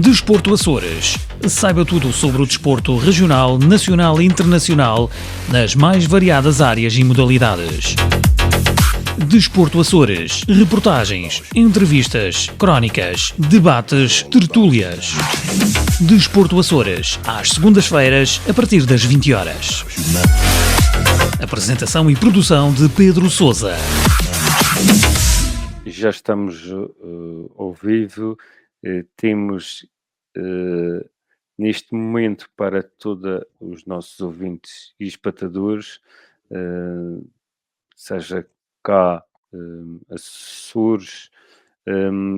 Desporto Açores. Saiba tudo sobre o desporto regional, nacional e internacional nas mais variadas áreas e modalidades. Desporto Açores. Reportagens, entrevistas, crónicas, debates, tertúlias. Desporto Açores. Às segundas-feiras, a partir das 20 horas. Apresentação e produção de Pedro Sousa. Já estamos ao vivo. Temos neste momento para todos os nossos ouvintes e espectadores, seja cá Açores,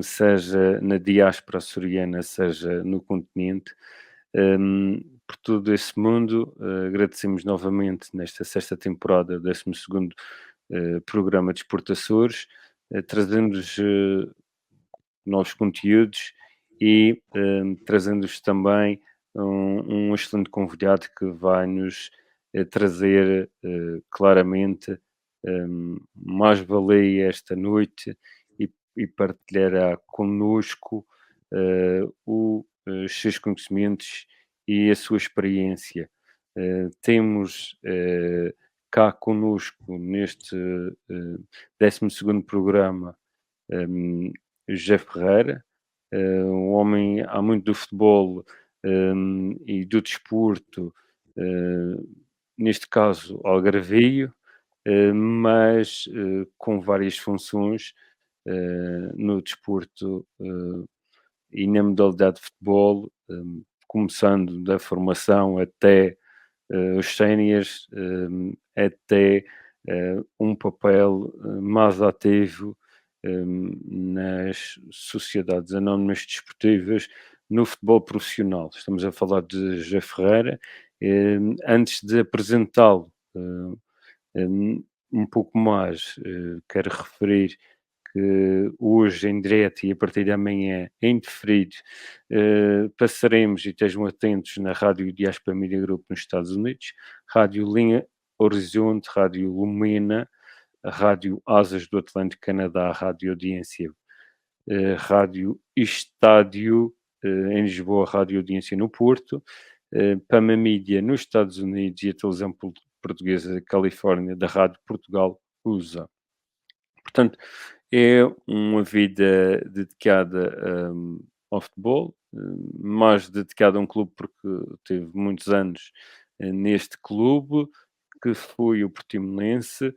seja na diáspora açoriana, seja no continente, por todo esse mundo, agradecemos novamente nesta sexta temporada, 12º programa de Desporto Açores, trazendo-nos novos conteúdos e trazendo-vos também um excelente convidado que vai nos trazer claramente mais valia esta noite e partilhará connosco os seus conhecimentos e a sua experiência. Temos cá connosco neste 12º programa José Ferreira, um homem há muito do futebol e do desporto, neste caso algarvio, mas com várias funções no desporto e na modalidade de futebol, começando da formação até os séniores, até um papel mais ativo nas sociedades anónimas desportivas no futebol profissional. Estamos a falar de José Ferreira. Antes de apresentá-lo um pouco mais, quero referir que hoje em direto e a partir de amanhã em diferido passaremos, e estejam atentos, na Rádio Diaspora Media Group nos Estados Unidos, Rádio Linha Horizonte, Rádio Lumina, a Rádio Asas do Atlântico Canadá, a Rádio Audiência, Rádio Estádio em Lisboa, Rádio Audiência no Porto, Pama Mídia nos Estados Unidos e a televisão portuguesa da Califórnia, da Rádio Portugal USA. Portanto, é uma vida dedicada ao futebol, mais dedicada a um clube porque teve muitos anos neste clube, que foi o Portimonense,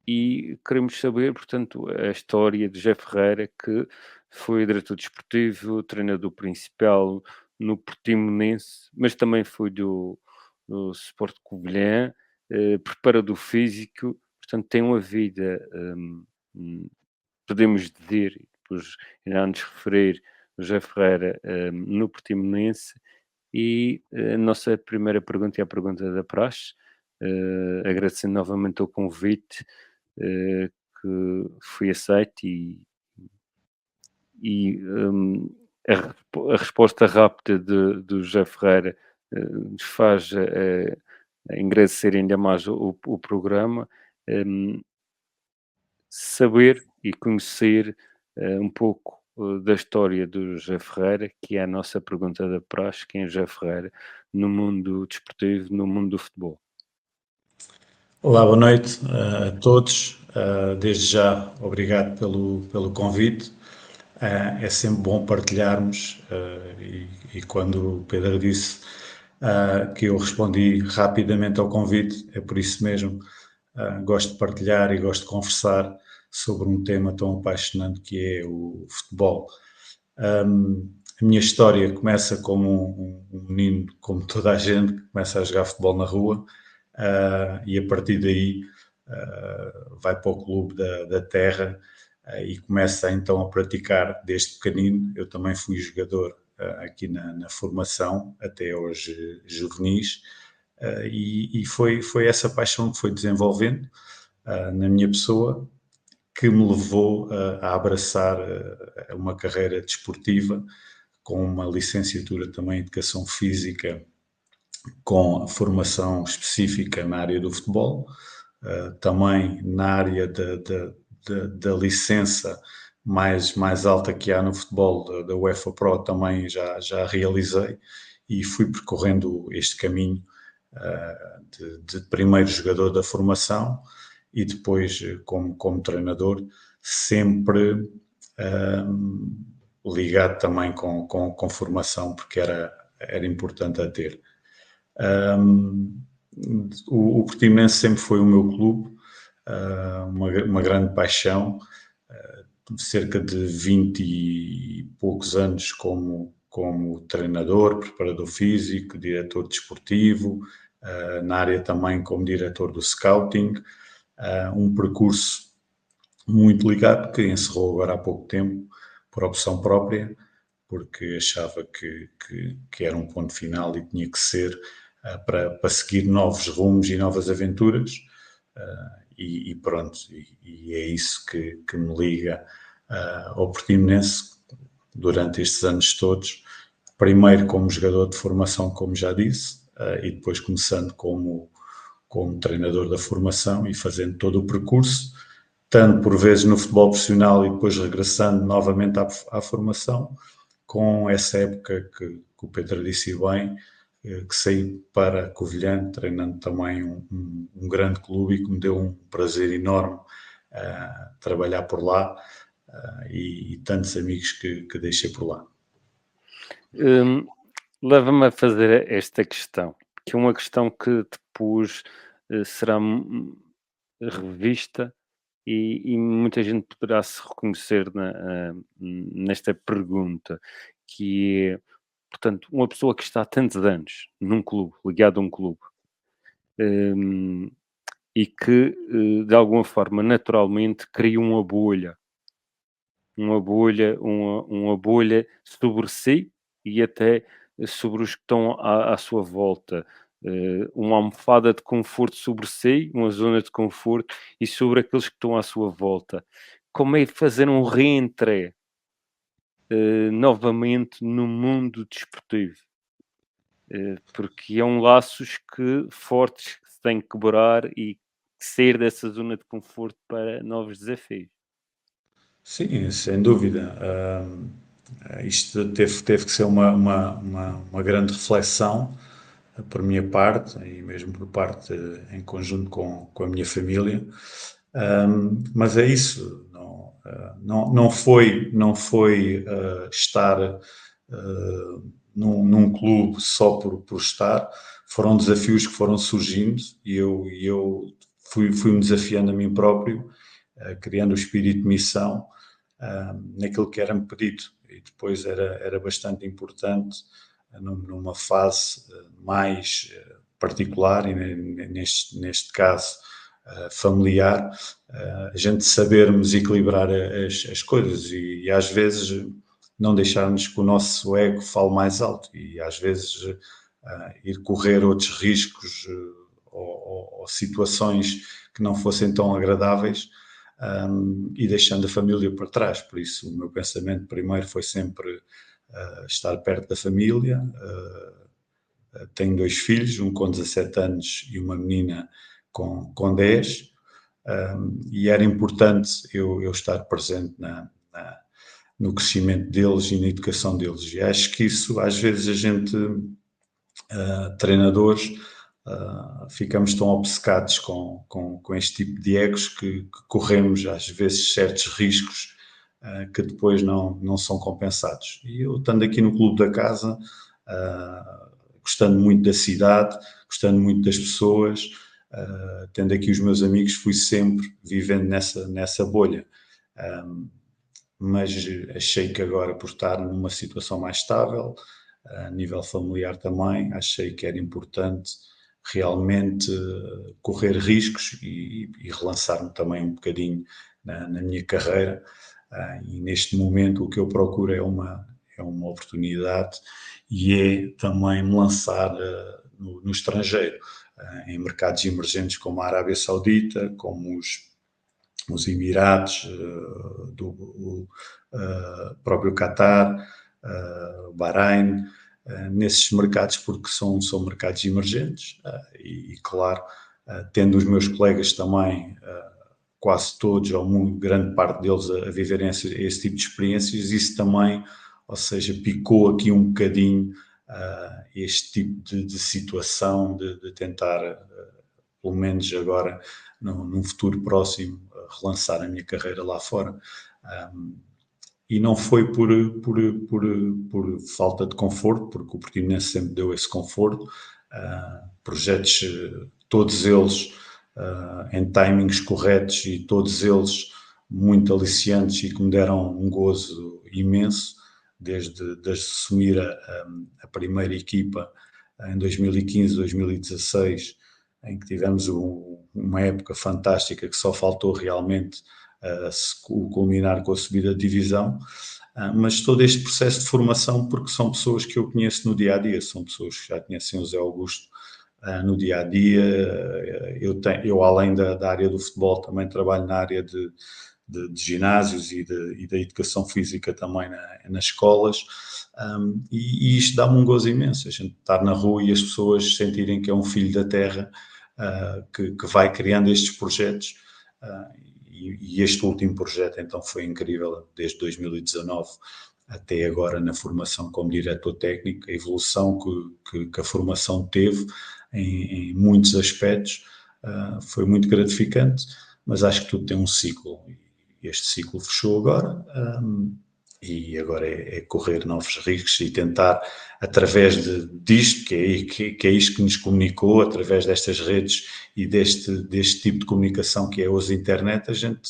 e queremos saber, portanto, a história de José Ferreira, que foi diretor desportivo, treinador principal no Portimonense, mas também foi do Sport Covilhã, preparador físico, portanto tem uma vida, podemos dizer, e depois irá nos referir, o José Ferreira no Portimonense. E a nossa primeira pergunta é a pergunta da praxe, agradecendo novamente o convite que foi aceito e a resposta rápida do José Ferreira nos faz engrandecer ainda mais o programa, saber e conhecer um pouco da história do José Ferreira, que é a nossa pergunta da praxe: quem é José Ferreira no mundo desportivo, no mundo do futebol? Olá, boa noite a todos. Desde já, obrigado pelo convite. É sempre bom partilharmos e quando o Pedro disse que eu respondi rapidamente ao convite, é por isso mesmo. Gosto de partilhar e gosto de conversar sobre um tema tão apaixonante que é o futebol. A minha história começa como um menino, como toda a gente, que começa a jogar futebol na rua. E a partir daí vai para o clube da terra e começa então a praticar desde pequenino. Eu também fui jogador aqui na formação, até hoje juvenis, e foi essa paixão que foi desenvolvendo na minha pessoa, que me levou a abraçar uma carreira desportiva, com uma licenciatura também em Educação Física, com a formação específica na área do futebol, também na área da licença mais alta que há no futebol da UEFA Pro também já realizei, e fui percorrendo este caminho de primeiro jogador da formação e depois como treinador, sempre ligado também com formação, porque era importante a ter. O Portimonense sempre foi o meu clube, uma grande paixão, cerca de 20 e poucos anos como treinador, preparador físico, diretor desportivo, na área também como diretor do scouting, um percurso muito ligado que encerrou agora há pouco tempo por opção própria, porque achava que era um ponto final e tinha que ser para seguir novos rumos e novas aventuras, e pronto, e é isso que me liga ao Portimonense durante estes anos todos, primeiro como jogador de formação, como já disse, e depois começando como treinador da formação e fazendo todo o percurso, tanto por vezes no futebol profissional e depois regressando novamente à formação, com essa época que o Pedro disse bem, que saí para Covilhã, treinando também um grande clube, e que me deu um prazer enorme trabalhar por lá, e tantos amigos que deixei por lá. Leva-me a fazer esta questão, que é uma questão que depois será revista e muita gente poderá se reconhecer nesta pergunta, que é, portanto, uma pessoa que está há tantos anos num clube, ligado a um clube, e que de alguma forma naturalmente cria uma bolha sobre si e até sobre os que estão à sua volta. Uma almofada de conforto sobre si, uma zona de conforto, e sobre aqueles que estão à sua volta. Como é fazer um reentré novamente no mundo desportivo? Porque é laços fortes que se têm que quebrar e sair dessa zona de conforto para novos desafios. Sim, sem dúvida. Isto teve que ser uma grande reflexão por minha parte, e mesmo por parte em conjunto com a minha família. Mas é isso, não foi estar num clube só por estar. Foram desafios que foram surgindo, e eu fui-me desafiando a mim próprio, criando o espírito de missão naquilo que era-me pedido. E depois era bastante importante, numa fase mais particular, e neste caso familiar, a gente sabermos equilibrar as coisas, e às vezes não deixarmos que o nosso ego fale mais alto, e às vezes ir correr outros riscos ou situações que não fossem tão agradáveis, e deixando a família para trás. Por isso, o meu pensamento primeiro foi sempre estar perto da família. Tenho 2 filhos, um com 17 anos e uma menina com 10, e era importante eu estar presente no crescimento deles e na educação deles. E acho que isso, às vezes, a gente, treinadores, ficamos tão obcecados com este tipo de egos que corremos, às vezes, certos riscos que depois não são compensados. E eu, estando aqui no clube da casa, gostando muito da cidade, gostando muito das pessoas, tendo aqui os meus amigos, fui sempre vivendo nessa bolha. Mas achei que agora, por estar numa situação mais estável, a nível familiar também, achei que era importante realmente correr riscos e relançar-me também um bocadinho na minha carreira. E neste momento o que eu procuro é uma oportunidade, e é também me lançar no estrangeiro, em mercados emergentes como a Arábia Saudita, como os Emirados, do próprio Qatar, Bahrein, nesses mercados, porque são mercados emergentes, e claro, tendo os meus colegas também quase todos, ou grande parte deles, a viverem esse tipo de experiências. Isso também, ou seja, picou aqui um bocadinho este tipo de situação, de tentar, pelo menos agora, num futuro próximo, relançar a minha carreira lá fora. E não foi por falta de conforto, porque o Portimonense sempre deu esse conforto. Projetos, todos eles em timings corretos e todos eles muito aliciantes e que me deram um gozo imenso, desde assumir a primeira equipa em 2015, 2016, em que tivemos uma época fantástica que só faltou realmente culminar com a subida de divisão, mas todo este processo de formação, porque são pessoas que eu conheço no dia-a-dia, são pessoas que já conhecem o Zé Augusto no dia-a-dia. Eu além da área do futebol, também trabalho na área de ginásios e da educação física também nas escolas, e isto dá-me um gozo imenso, a gente estar na rua e as pessoas sentirem que é um filho da terra que vai criando estes projetos. E este último projeto então foi incrível, desde 2019 até agora na formação como diretor técnico, a evolução que a formação teve em muitos aspectos foi muito gratificante, mas acho que tudo tem um ciclo, e este ciclo fechou agora, e agora é correr novos riscos e tentar, através disto, que é isto que nos comunicou, através destas redes e deste tipo de comunicação que é hoje a internet, a gente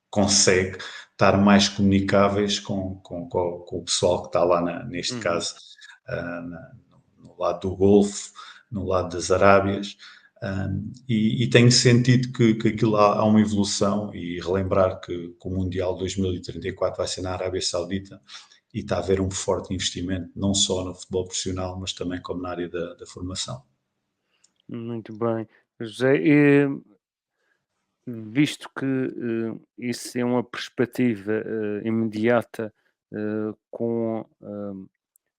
consegue estar mais comunicáveis com o pessoal que está lá, neste caso, no lado do Golfo, no lado das Arábias, e tenho sentido que aquilo há uma evolução, e relembrar que o Mundial 2034 vai ser na Arábia Saudita, e está a haver um forte investimento, não só no futebol profissional, mas também como na área da formação. Muito bem. José, visto que isso é uma perspectiva imediata, com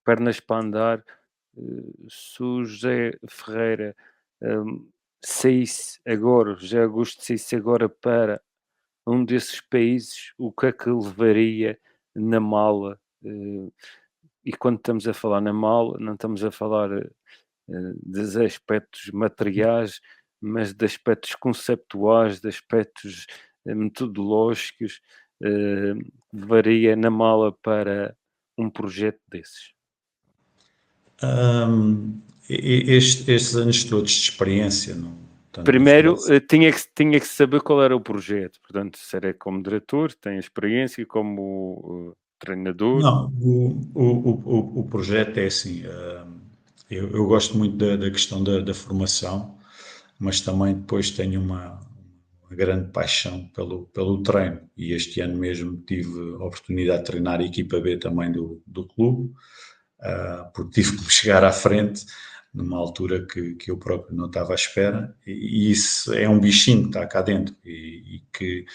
pernas para andar, se o José Ferreira saísse agora, o José Augusto saísse agora para um desses países, o que é que levaria na mala? E quando estamos a falar na mala, não estamos a falar dos aspectos materiais, mas de aspectos conceptuais, de aspectos metodológicos, levaria na mala para um projeto desses? Estes anos todos de experiência, tanto no Primeiro, futebol. tinha que saber qual era o projeto. Portanto, se era como diretor, tem experiência, como treinador. Não, o projeto é assim, eu gosto muito da questão da formação, mas também depois tenho uma grande paixão pelo treino, e este ano mesmo tive a oportunidade de treinar a equipa B também do clube, porque tive que me chegar à frente numa altura que eu próprio não estava à espera, e isso é um bichinho que está cá dentro, e que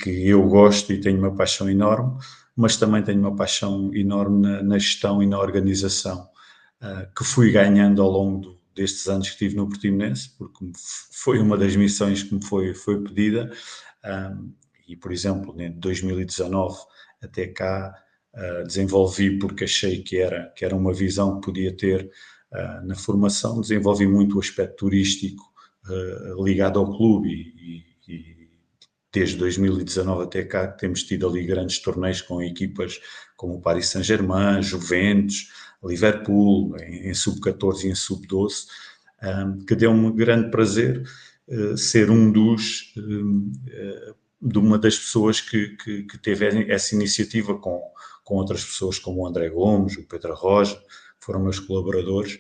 eu gosto e tenho uma paixão enorme, mas também tenho uma paixão enorme na gestão e na organização, que fui ganhando ao longo destes anos que estive no Portimonense, porque foi uma das missões que me foi pedida, e por exemplo, de 2019 até cá, desenvolvi, porque achei que era uma visão que podia ter na formação, desenvolvi muito o aspecto turístico ligado ao clube, e desde 2019 até cá temos tido ali grandes torneios com equipas como o Paris Saint-Germain, Juventus, Liverpool, em sub-14 e em sub-12, que deu-me grande prazer ser de uma das pessoas que teve essa iniciativa com outras pessoas como o André Gomes, o Pedro Roja, foram meus colaboradores,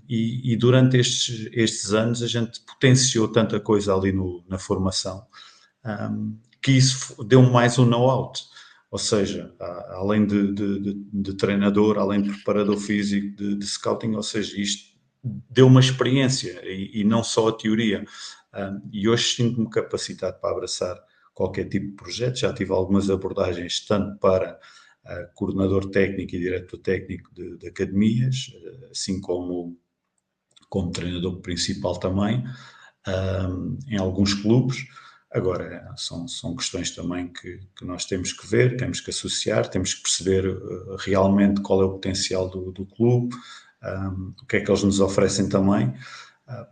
e durante estes anos a gente potenciou tanta coisa ali na formação, que isso deu mais um know-how, ou seja, além de treinador, além de preparador físico, de scouting, ou seja, isto deu uma experiência e não só a teoria, e hoje sinto-me capacitado para abraçar qualquer tipo de projeto. Já tive algumas abordagens tanto para coordenador técnico e diretor técnico de academias, assim como treinador principal também, em alguns clubes, Agora, são questões também que nós temos que ver, temos que associar, temos que perceber realmente qual é o potencial do clube, o que é que eles nos oferecem também,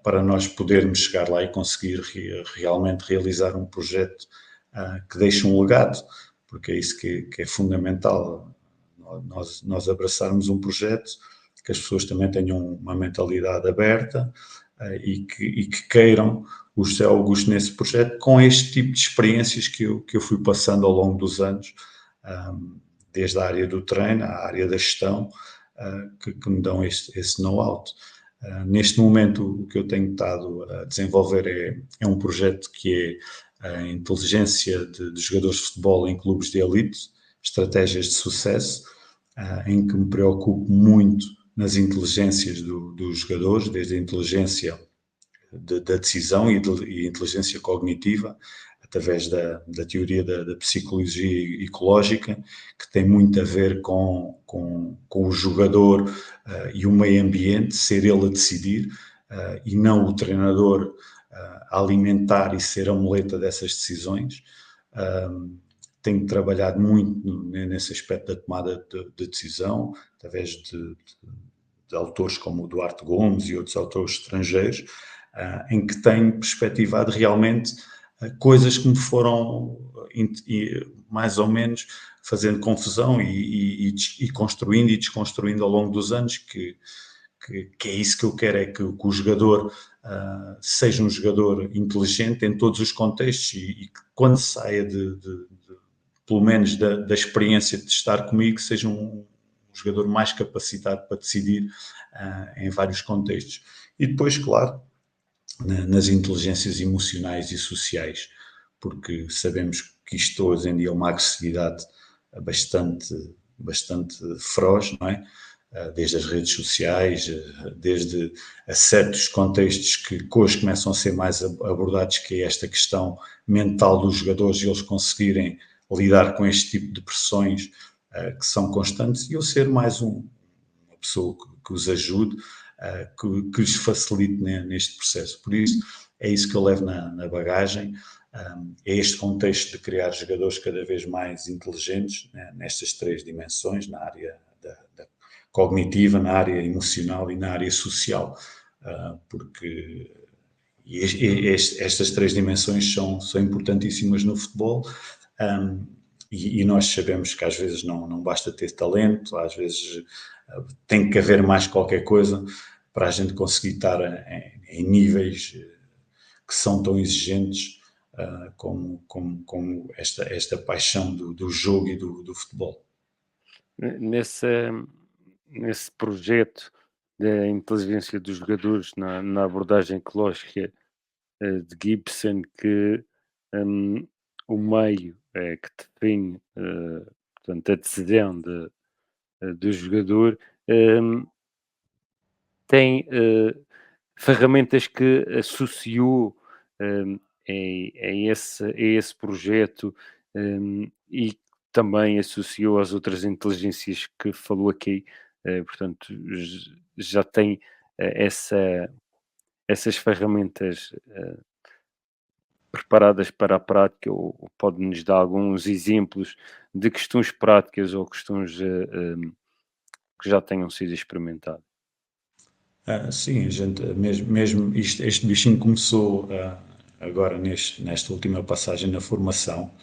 para nós podermos chegar lá e conseguir realmente realizar um projeto que deixe um legado, porque é isso que é fundamental, nós abraçarmos um projeto, que as pessoas também tenham uma mentalidade aberta e que queiram o José Augusto nesse projeto, com este tipo de experiências que eu fui passando ao longo dos anos, desde a área do treino, à área da gestão, que me dão esse know-how. Neste momento, o que eu tenho estado a desenvolver é um projeto que é a inteligência de jogadores de futebol em clubes de elite, estratégias de sucesso, em que me preocupo muito nas inteligências dos jogadores, desde a inteligência da decisão e inteligência cognitiva, através da teoria da psicologia ecológica, que tem muito a ver com o jogador e o meio ambiente, ser ele a decidir, e não o treinador a alimentar e ser a muleta dessas decisões. Tenho trabalhado muito nesse aspecto da tomada de decisão, através de autores como o Duarte Gomes e outros autores estrangeiros, em que tenho perspectivado realmente coisas que me foram mais ou menos fazendo confusão e construindo e desconstruindo ao longo dos anos, que é isso que eu quero, é que o jogador seja um jogador inteligente em todos os contextos e que quando saia pelo menos da experiência de estar comigo, seja um jogador mais capacitado para decidir em vários contextos. E depois, claro, nas inteligências emocionais e sociais, porque sabemos que isto hoje em dia é uma agressividade bastante feroz, não é? Desde as redes sociais, desde a certos contextos que hoje começam a ser mais abordados, que é esta questão mental dos jogadores e eles conseguirem lidar com este tipo de pressões que são constantes, e eu ser mais uma pessoa que os ajude, que lhes facilite neste processo. Por isso, é isso que eu levo na bagagem, é este contexto de criar jogadores cada vez mais inteligentes, né, nestas três dimensões, na área da cognitiva, na área emocional e na área social, porque estas três dimensões são importantíssimas no futebol, e nós sabemos que às vezes não basta ter talento, às vezes tem que haver mais qualquer coisa para a gente conseguir estar em níveis que são tão exigentes como esta paixão do jogo e do futebol. Nesse projeto da inteligência dos jogadores, na abordagem ecológica de Gibson, que o meio que define, portanto, a decisão do jogador, tem ferramentas que associou a esse projeto, e também associou às outras inteligências que falou aqui, portanto, já tem essas ferramentas preparadas para a prática, ou pode-nos dar alguns exemplos de questões práticas ou questões que já tenham sido experimentadas? Sim, a gente, mesmo este bichinho começou agora nesta última passagem na formação,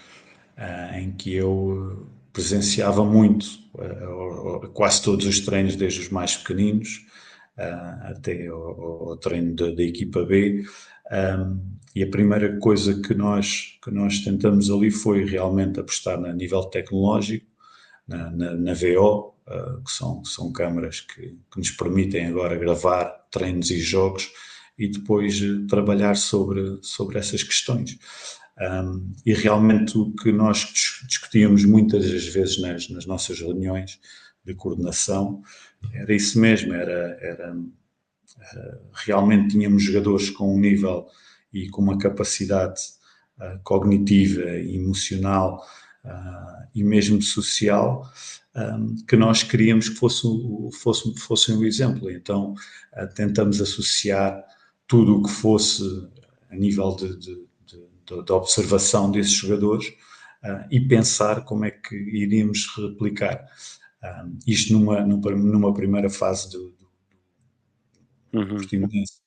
em que eu presenciava muito quase todos os treinos, desde os mais pequeninos até ao treino da equipa B, e a primeira coisa que nós tentamos ali foi realmente apostar a nível tecnológico, na VO, que são câmaras que nos permitem agora gravar treinos e jogos e depois trabalhar sobre essas questões. E realmente o que nós discutíamos muitas das vezes nas nossas reuniões de coordenação era isso mesmo, era realmente tínhamos jogadores com um nível e com uma capacidade cognitiva, emocional e mesmo social, que nós queríamos que fossem o exemplo. Então tentamos associar tudo o que fosse a nível da observação desses jogadores e pensar como é que iríamos replicar. Isto numa primeira fase do Uhum. Portimonense.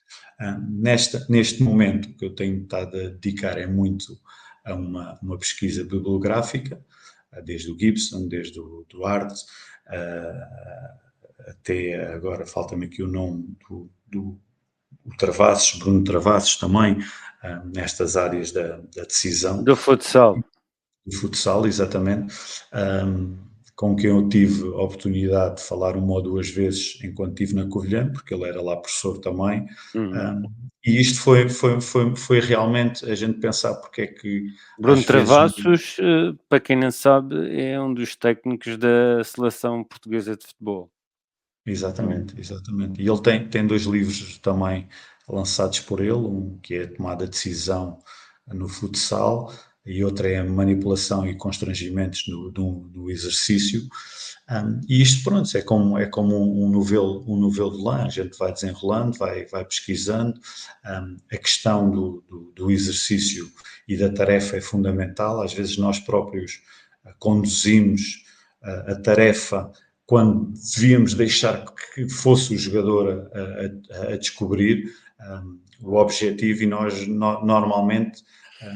Neste momento, o que eu tenho estado a dedicar é muito a uma pesquisa bibliográfica, desde o Gibson, desde o Duarte, até agora falta-me aqui o nome do Travassos, Bruno Travassos também, nestas áreas da decisão. Do futsal. Do futsal, exatamente, com quem eu tive a oportunidade de falar uma ou duas vezes enquanto estive na Covilhã, porque ele era lá professor também, Uhum. e isto foi realmente a gente pensar porque é que Bruno às vezes... Travassos, para quem não sabe, é um dos técnicos da seleção portuguesa de futebol. Exatamente. E ele tem dois livros também lançados por ele, um que é Tomada de Decisão no Futsal e outro é a Manipulação e Constrangimentos no Exercício. E isto, pronto, é como um novelo de lã, a gente vai desenrolando, vai pesquisando. A questão do exercício e da tarefa é fundamental. Às vezes nós próprios conduzimos a tarefa quando devíamos deixar que fosse o jogador a descobrir o objetivo, e nós normalmente,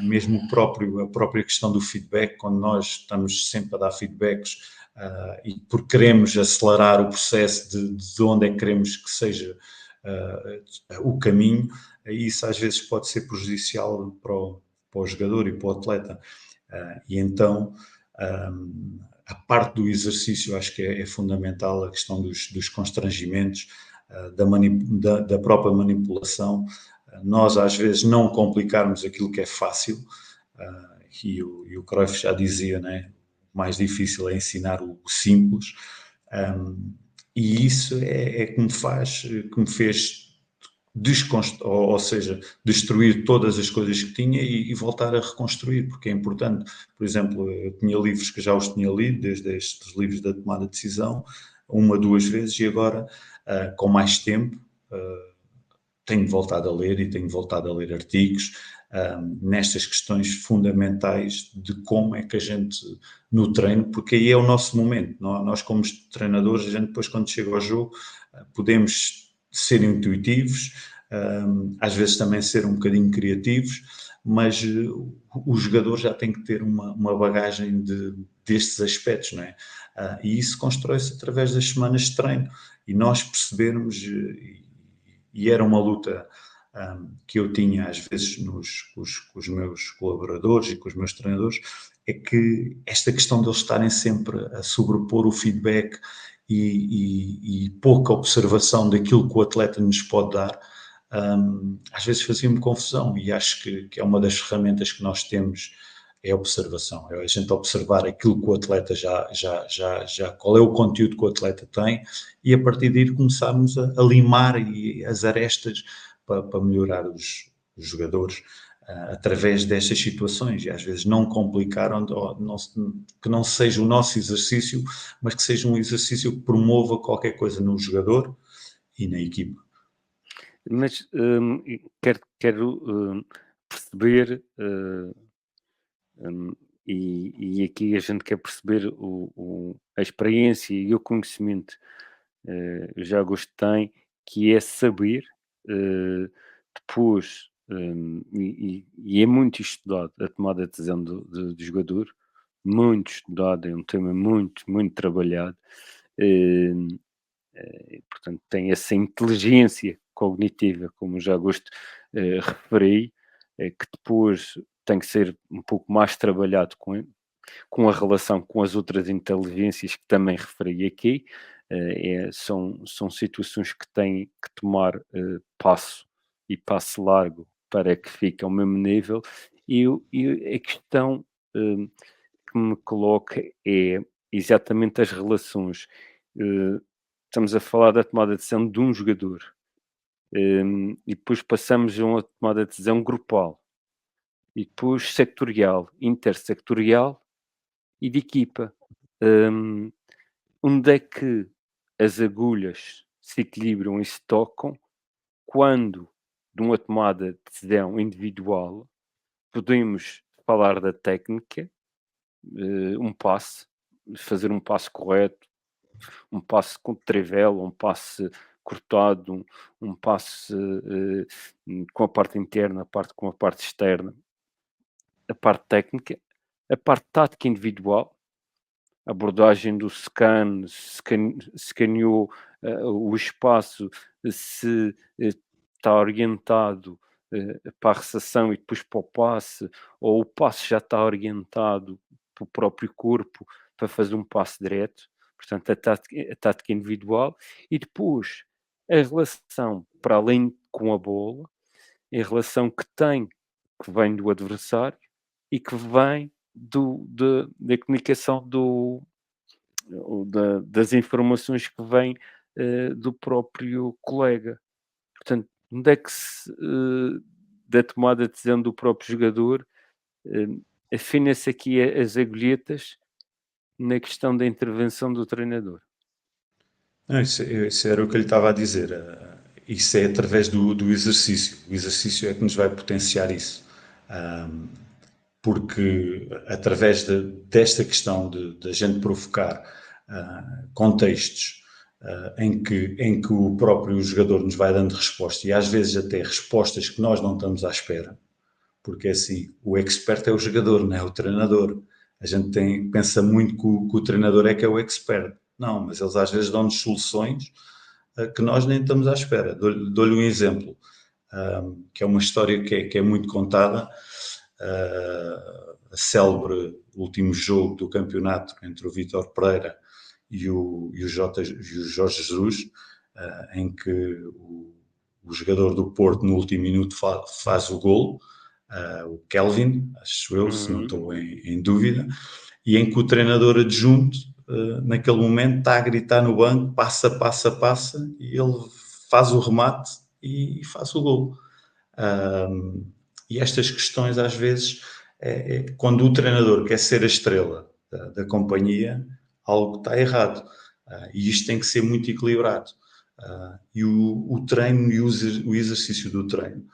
mesmo a própria questão do feedback, quando nós estamos sempre a dar feedbacks e porque queremos acelerar o processo de onde é que queremos que seja o caminho, isso às vezes pode ser prejudicial para o jogador e para o atleta. E então a parte do exercício acho que é fundamental, a questão dos constrangimentos, da própria manipulação. Nós às vezes não complicarmos aquilo que é fácil, e o Cruyff já dizia, né? O mais difícil é ensinar o simples, e isso é que me fez ou seja, destruir todas as coisas que tinha e voltar a reconstruir, porque é importante. Por exemplo, eu tinha livros que já os tinha lido, desde estes livros da tomada de decisão, uma, duas vezes, e agora, com mais tempo, tenho voltado a ler e tenho voltado a ler artigos nestas questões fundamentais de como é que a gente, no treino, porque aí é o nosso momento. Nós como treinadores, a gente depois quando chega ao jogo, podemos ser intuitivos, às vezes também ser um bocadinho criativos, mas o jogador já tem que ter uma bagagem destes aspectos, não é? E isso constrói-se através das semanas de treino, e nós percebermos, e era uma luta que eu tinha às vezes com os meus colaboradores e com os meus treinadores, é que esta questão de eles estarem sempre a sobrepor o feedback e pouca observação daquilo que o atleta nos pode dar, às vezes fazia-me confusão, e acho que é uma das ferramentas que nós temos, é a observação, é a gente observar aquilo que o atleta qual é o conteúdo que o atleta tem, e a partir daí começarmos a limar as arestas para melhorar os jogadores através destas situações, e às vezes não complicar, que não seja o nosso exercício, mas que seja um exercício que promova qualquer coisa no jogador e na equipa. Mas quero perceber, e aqui a gente quer perceber a experiência e o conhecimento já Augusto tem, que é saber, depois, e é muito estudado a tomada de decisão do jogador, muito estudado, é um tema muito, muito trabalhado, portanto tem essa inteligência cognitiva, como já Augusto referi, que depois tem que ser um pouco mais trabalhado com a relação com as outras inteligências que também referi aqui. São situações que têm que tomar passo e passo largo para que fique ao mesmo nível, e a questão que me coloca é exatamente as relações. Estamos a falar da tomada de decisão de um jogador, e depois passamos a uma tomada de decisão grupal, e depois sectorial, intersectorial e de equipa. Onde é que as agulhas se equilibram e se tocam quando de uma tomada de decisão individual podemos falar da técnica, um passe, fazer um passe correto, um passe com trivela, um passe cortado, um passe com a parte interna, com a parte externa, a parte técnica, a parte tática individual, a abordagem do escaneou o espaço, se está orientado para a recepção e depois para o passe, ou o passe já está orientado para o próprio corpo para fazer um passe direto. Portanto, a tática individual. E depois, a relação para além com a bola, a relação que vem do adversário e que vem da comunicação das informações que vêm do próprio colega. Portanto, onde é que da tomada de decisão do próprio jogador, afina-se aqui as agulhetas na questão da intervenção do treinador. Não, isso era o que eu lhe estava a dizer. Isso é através do exercício. O exercício é que nos vai potenciar isso. Porque através desta questão de a gente provocar contextos em que o próprio jogador nos vai dando resposta, e às vezes até respostas que nós não estamos à espera, porque assim, o expert é o jogador, não é o treinador. A gente pensa muito que o treinador é que é o expert. Não, mas eles às vezes dão-nos soluções que nós nem estamos à espera. Dou-lhe um exemplo, que é uma história que é muito contada, a célebre último jogo do campeonato entre o Vítor Pereira e o Jorge Jesus, em que o jogador do Porto no último minuto faz o golo, o Kelvin, acho eu, se não estou em dúvida, e em que o treinador adjunto, naquele momento, está a gritar no banco, passa, e ele faz o remate e faz o golo. E estas questões, às vezes, quando o treinador quer ser a estrela da companhia, algo está errado. E isto tem que ser muito equilibrado. E o treino e o exercício do treino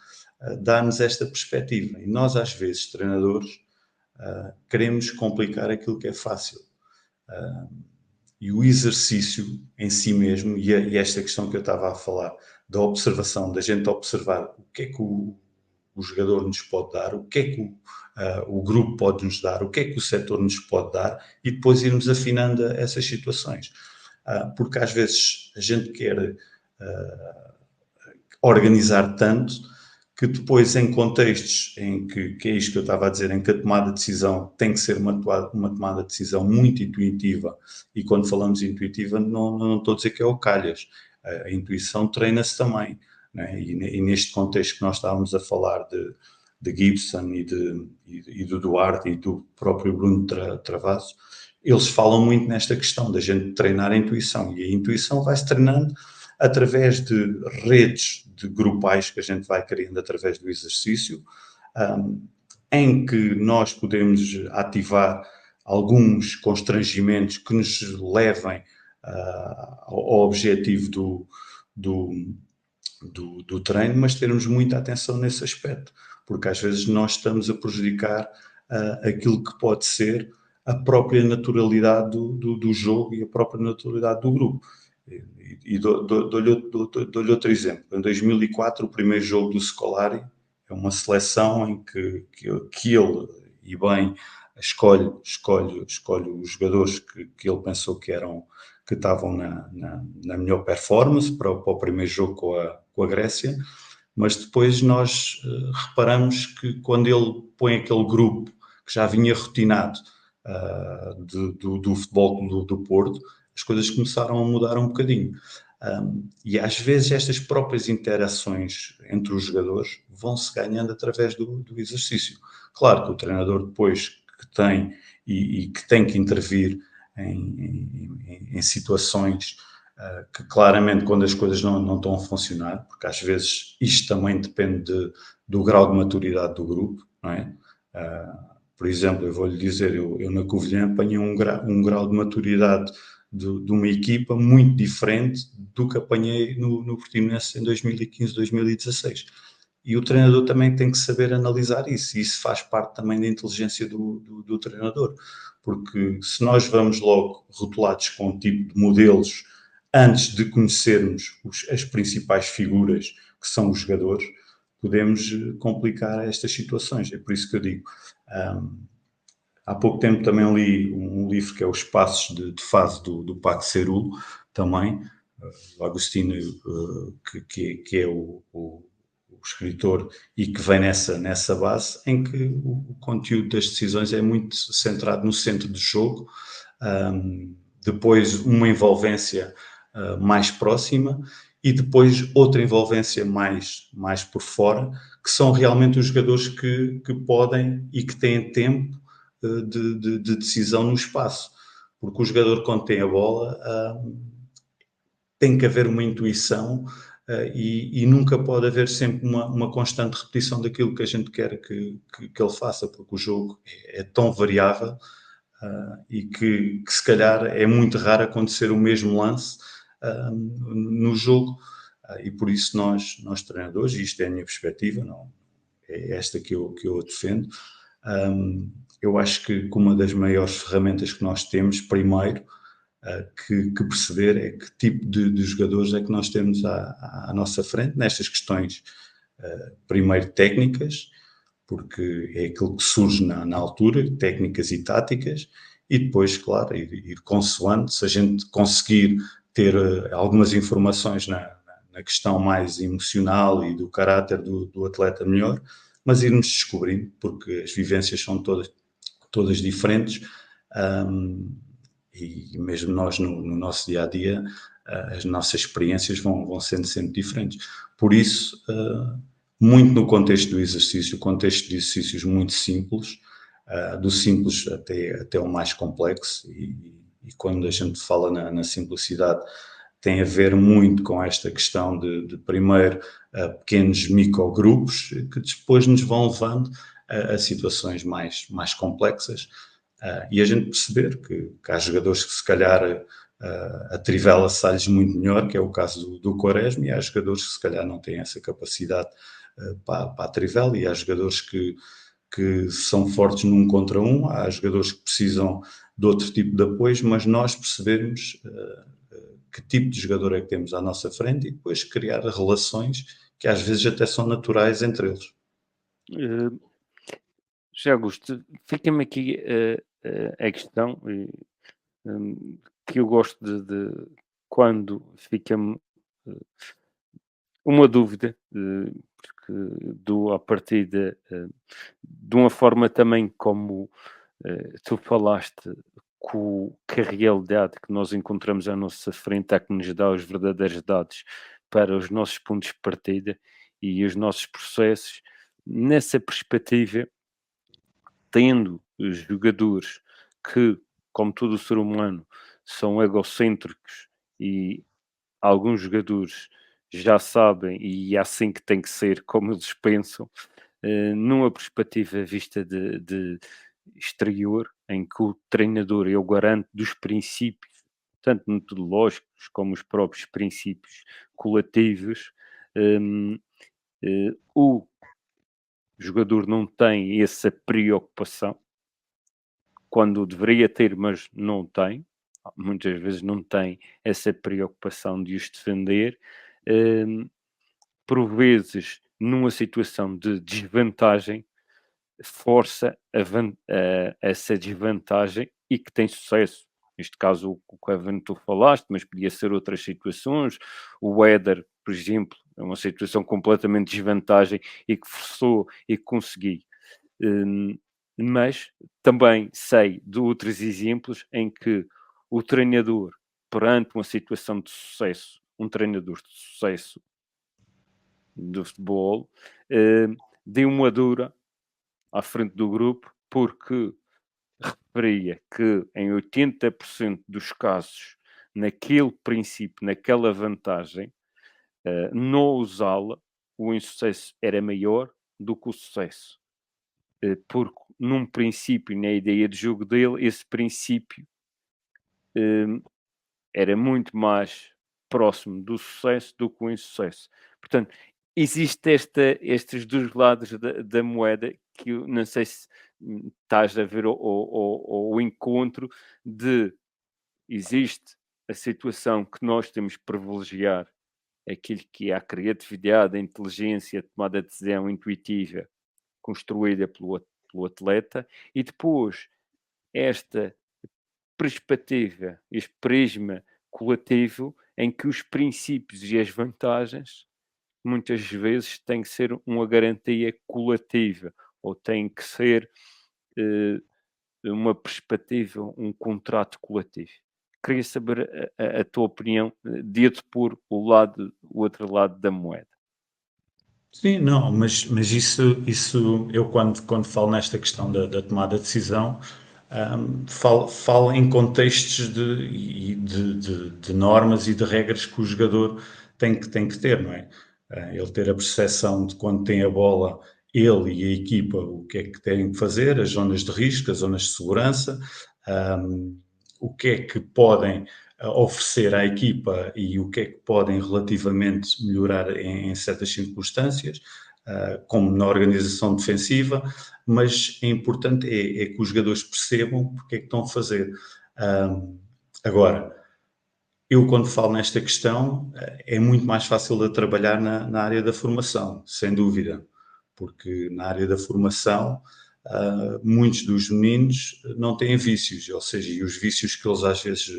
dá-nos esta perspectiva. E nós, às vezes, treinadores, queremos complicar aquilo que é fácil. E o exercício em si mesmo, e esta questão que eu estava a falar, da observação, da gente observar o que é que o jogador nos pode dar, o que é que o grupo pode nos dar, o que é que o setor nos pode dar, e depois irmos afinando essas situações. Porque às vezes a gente quer organizar tanto que depois, em contextos em que é isto que eu estava a dizer, em que a tomada de decisão tem que ser uma tomada de decisão muito intuitiva, e quando falamos intuitiva não estou a dizer que é o calhas, a intuição treina-se também, né? E neste contexto que nós estávamos a falar de Gibson e do Duarte e do próprio Bruno Travasso, eles falam muito nesta questão da gente treinar a intuição, e a intuição vai-se treinando através de redes de grupais que a gente vai criando através do exercício, em que nós podemos ativar alguns constrangimentos que nos levem ao objetivo do treino, mas termos muita atenção nesse aspecto, porque às vezes nós estamos a prejudicar aquilo que pode ser a própria naturalidade do jogo e a própria naturalidade do grupo. E dou-lhe outro exemplo. Em 2004, o primeiro jogo do Scolari é uma seleção em que ele, e bem, escolhe os jogadores que ele pensou que estavam na melhor performance para o primeiro jogo com a Grécia, mas depois nós reparamos que quando ele põe aquele grupo que já vinha rotinado do futebol do Porto, as coisas começaram a mudar um bocadinho. E às vezes estas próprias interações entre os jogadores vão-se ganhando através do exercício. Claro que o treinador depois que tem e que tem que intervir em situações que claramente quando as coisas não estão a funcionar, porque às vezes isto também depende do grau de maturidade do grupo, não é? Por exemplo, eu vou-lhe dizer, eu na Covilhã apanhei um grau de maturidade de uma equipa muito diferente do que apanhei no Portimonense em 2015, 2016. e o treinador também tem que saber analisar isso, e isso faz parte também da inteligência do treinador, porque se nós vamos logo rotulados com um tipo de modelos antes de conhecermos as principais figuras que são os jogadores, podemos complicar estas situações. É por isso que eu digo, há pouco tempo também li um livro que é Os Passos de Fase do Paco Cerulo, também, o Agostinho, que é o escritor e que vem nessa base, em que o conteúdo das decisões é muito centrado no centro do jogo, depois uma envolvência mais próxima e depois outra envolvência mais por fora, que são realmente os jogadores que podem e que têm tempo de decisão no espaço. Porque o jogador, quando tem a bola, tem que haver uma intuição e nunca pode haver sempre uma constante repetição daquilo que a gente quer que ele faça, porque o jogo é tão variável e que se calhar é muito raro acontecer o mesmo lance no jogo. E por isso nós treinadores, e isto é a minha perspectiva, não, é esta que eu defendo, eu acho que uma das maiores ferramentas que nós temos, primeiro, que perceber é que tipo de jogadores é que nós temos à nossa frente nestas questões, primeiro técnicas, porque é aquilo que surge na altura, técnicas e táticas, e depois, claro, ir consoante, se a gente conseguir ter algumas informações na questão mais emocional e do caráter do atleta melhor, mas irmos descobrindo, porque as vivências são todas diferentes, e mesmo nós no nosso dia-a-dia, as nossas experiências vão sendo sempre diferentes. Por isso, muito no contexto do exercício, contexto de exercícios muito simples, do simples até o mais complexo, e quando a gente fala na simplicidade, tem a ver muito com esta questão de primeiro pequenos microgrupos que depois nos vão levando a situações mais complexas, e a gente perceber que há jogadores que se calhar a trivela sai-lhes muito melhor, que é o caso do Quaresma, e há jogadores que se calhar não têm essa capacidade para a trivela, e há jogadores que são fortes num contra um, há jogadores que precisam de outro tipo de apoio, mas nós percebermos que tipo de jogador é que temos à nossa frente e depois criar relações que às vezes até são naturais entre eles. Já Augusto, fica-me aqui a questão que eu gosto de quando fica-me uma dúvida, porque a partida, de uma forma também como tu falaste, que a realidade que nós encontramos à nossa frente é que nos dá os verdadeiros dados para os nossos pontos de partida e os nossos processos. Nessa perspectiva, tendo os jogadores que, como todo o ser humano, são egocêntricos e alguns jogadores já sabem e é assim que tem que ser, como eles pensam, numa perspectiva vista de exterior, em que o treinador é o garante dos princípios, tanto metodológicos como os próprios princípios coletivos, o jogador não tem essa preocupação, quando deveria ter, mas não tem, muitas vezes não tem essa preocupação de os defender, por vezes, numa situação de desvantagem, força essa desvantagem e que tem sucesso. Neste caso, o Kevin tu falaste, mas podia ser outras situações. O Éder, por exemplo, é uma situação completamente de desvantagem e que forçou e que consegui. Mas também sei de outros exemplos em que o treinador, perante uma situação de sucesso, um treinador de sucesso do futebol, deu uma dura à frente do grupo, porque referia que em 80% dos casos, naquele princípio, naquela vantagem, não usá-la, o insucesso era maior do que o sucesso. Porque num princípio, na ideia de jogo dele, esse princípio era muito mais próximo do sucesso do que o insucesso. Portanto, existe estes dois lados da moeda que eu não sei se estás a ver o encontro de existe a situação que nós temos que privilegiar aquilo que é a criatividade, a inteligência, a tomada de decisão intuitiva construída pelo atleta e depois esta perspectiva, este prisma coletivo em que os princípios e as vantagens muitas vezes têm que ser uma garantia coletiva ou tem que ser uma perspectiva, um contrato coletivo. Queria saber a tua opinião de pôr o outro lado da moeda. Sim, não, mas isso eu quando falo nesta questão da tomada de decisão, falo em contextos de normas e de regras que o jogador tem que ter, não é? Ele ter a percepção de quando tem a bola, ele e a equipa, o que é que têm que fazer, as zonas de risco, as zonas de segurança, o que é que podem oferecer à equipa e o que é que podem relativamente melhorar em certas circunstâncias, como na organização defensiva, mas é importante que os jogadores percebam porque é que estão a fazer. Agora, eu quando falo nesta questão, é muito mais fácil de trabalhar na área da formação, sem dúvida, porque na área da formação muitos dos meninos não têm vícios, ou seja, e os vícios que eles às vezes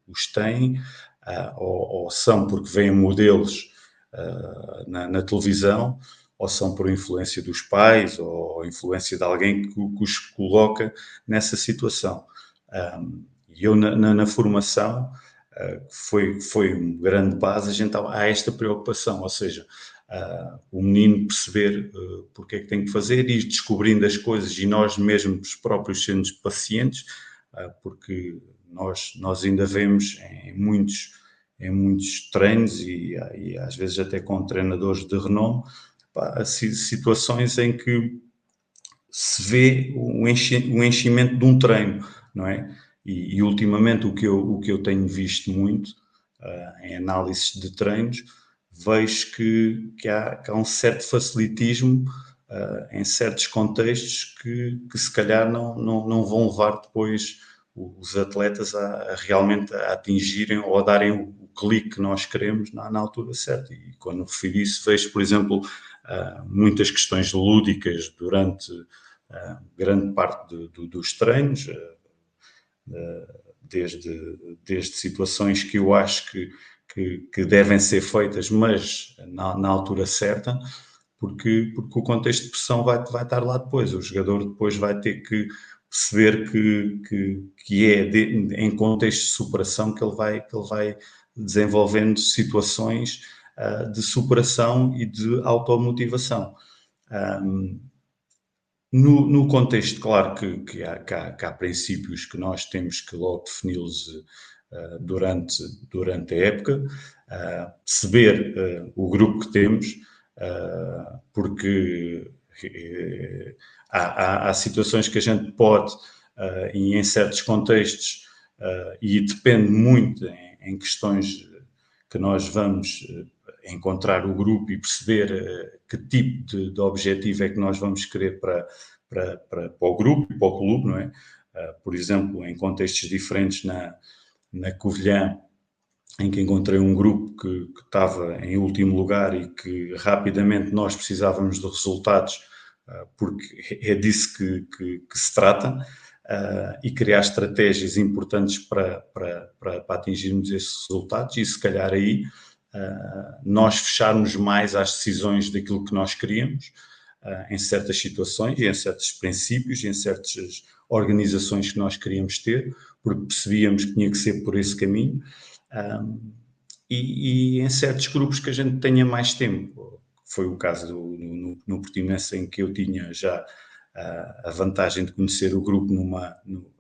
os têm, ou são porque veem modelos na televisão, ou são por influência dos pais, ou influência de alguém que os coloca nessa situação. E eu na formação, foi uma grande base, há esta preocupação, ou seja, o menino perceber porque é que tem que fazer, ir descobrindo as coisas e nós mesmos próprios sendo pacientes, porque nós ainda vemos em muitos treinos e às vezes até com treinadores de renome, situações em que se vê o enchimento de um treino, não é? E ultimamente o que eu tenho visto muito em análises de treinos, vejo que há um certo facilitismo em certos contextos que se calhar não vão levar depois os atletas a realmente atingirem ou a darem o clique que nós queremos na altura certa. E quando refiro isso, vejo, por exemplo, muitas questões lúdicas durante grande parte dos treinos, desde situações que eu acho que devem ser feitas, mas na altura certa, porque o contexto de pressão vai estar lá depois. O jogador depois vai ter que perceber que em contexto de superação que ele vai desenvolvendo situações de superação e de automotivação. No contexto, claro que há princípios que nós temos que logo defini-los durante a época, perceber o grupo que temos, porque há situações que a gente pode, e em certos contextos, e depende muito em questões que nós vamos encontrar o grupo e perceber que tipo de objetivo é que nós vamos querer para o grupo e para o clube, não é? Por exemplo, em contextos diferentes na Covilhã, em que encontrei um grupo que estava em último lugar e que rapidamente nós precisávamos de resultados, porque é disso que se trata, e criar estratégias importantes para atingirmos esses resultados e se calhar aí nós fecharmos mais às decisões daquilo que nós queríamos em certas situações e em certos princípios e em certas organizações que nós queríamos ter, porque percebíamos que tinha que ser por esse caminho, e em certos grupos que a gente tenha mais tempo. Foi o caso no Portimonense, em que eu tinha já a vantagem de conhecer o grupo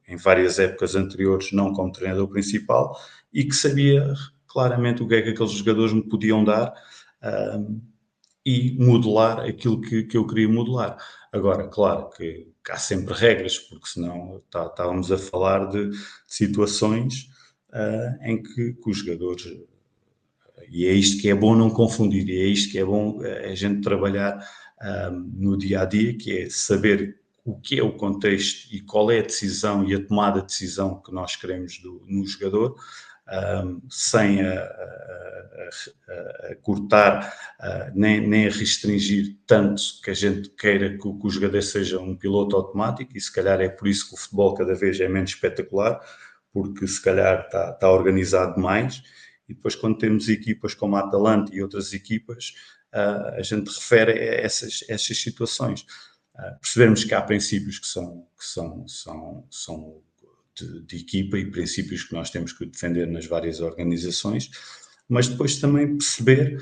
em várias épocas anteriores, não como treinador principal, e que sabia claramente o que é que aqueles jogadores me podiam dar e modelar aquilo que eu queria modelar. Agora, claro que há sempre regras, porque senão estávamos a falar de situações em que os jogadores E é isto que é bom não confundir, e é isto que é bom a gente trabalhar no dia a dia, que é saber o que é o contexto e qual é a decisão e a tomada de decisão que nós queremos no jogador, sem a cortar nem a restringir tanto que a gente queira que o jogador seja um piloto automático, e se calhar é por isso que o futebol cada vez é menos espetacular, porque se calhar está organizado demais. E depois, quando temos equipas como a Atalanta e outras equipas, a gente refere a essas situações. Percebemos que há princípios que são de equipa e princípios que nós temos que defender nas várias organizações, mas depois também perceber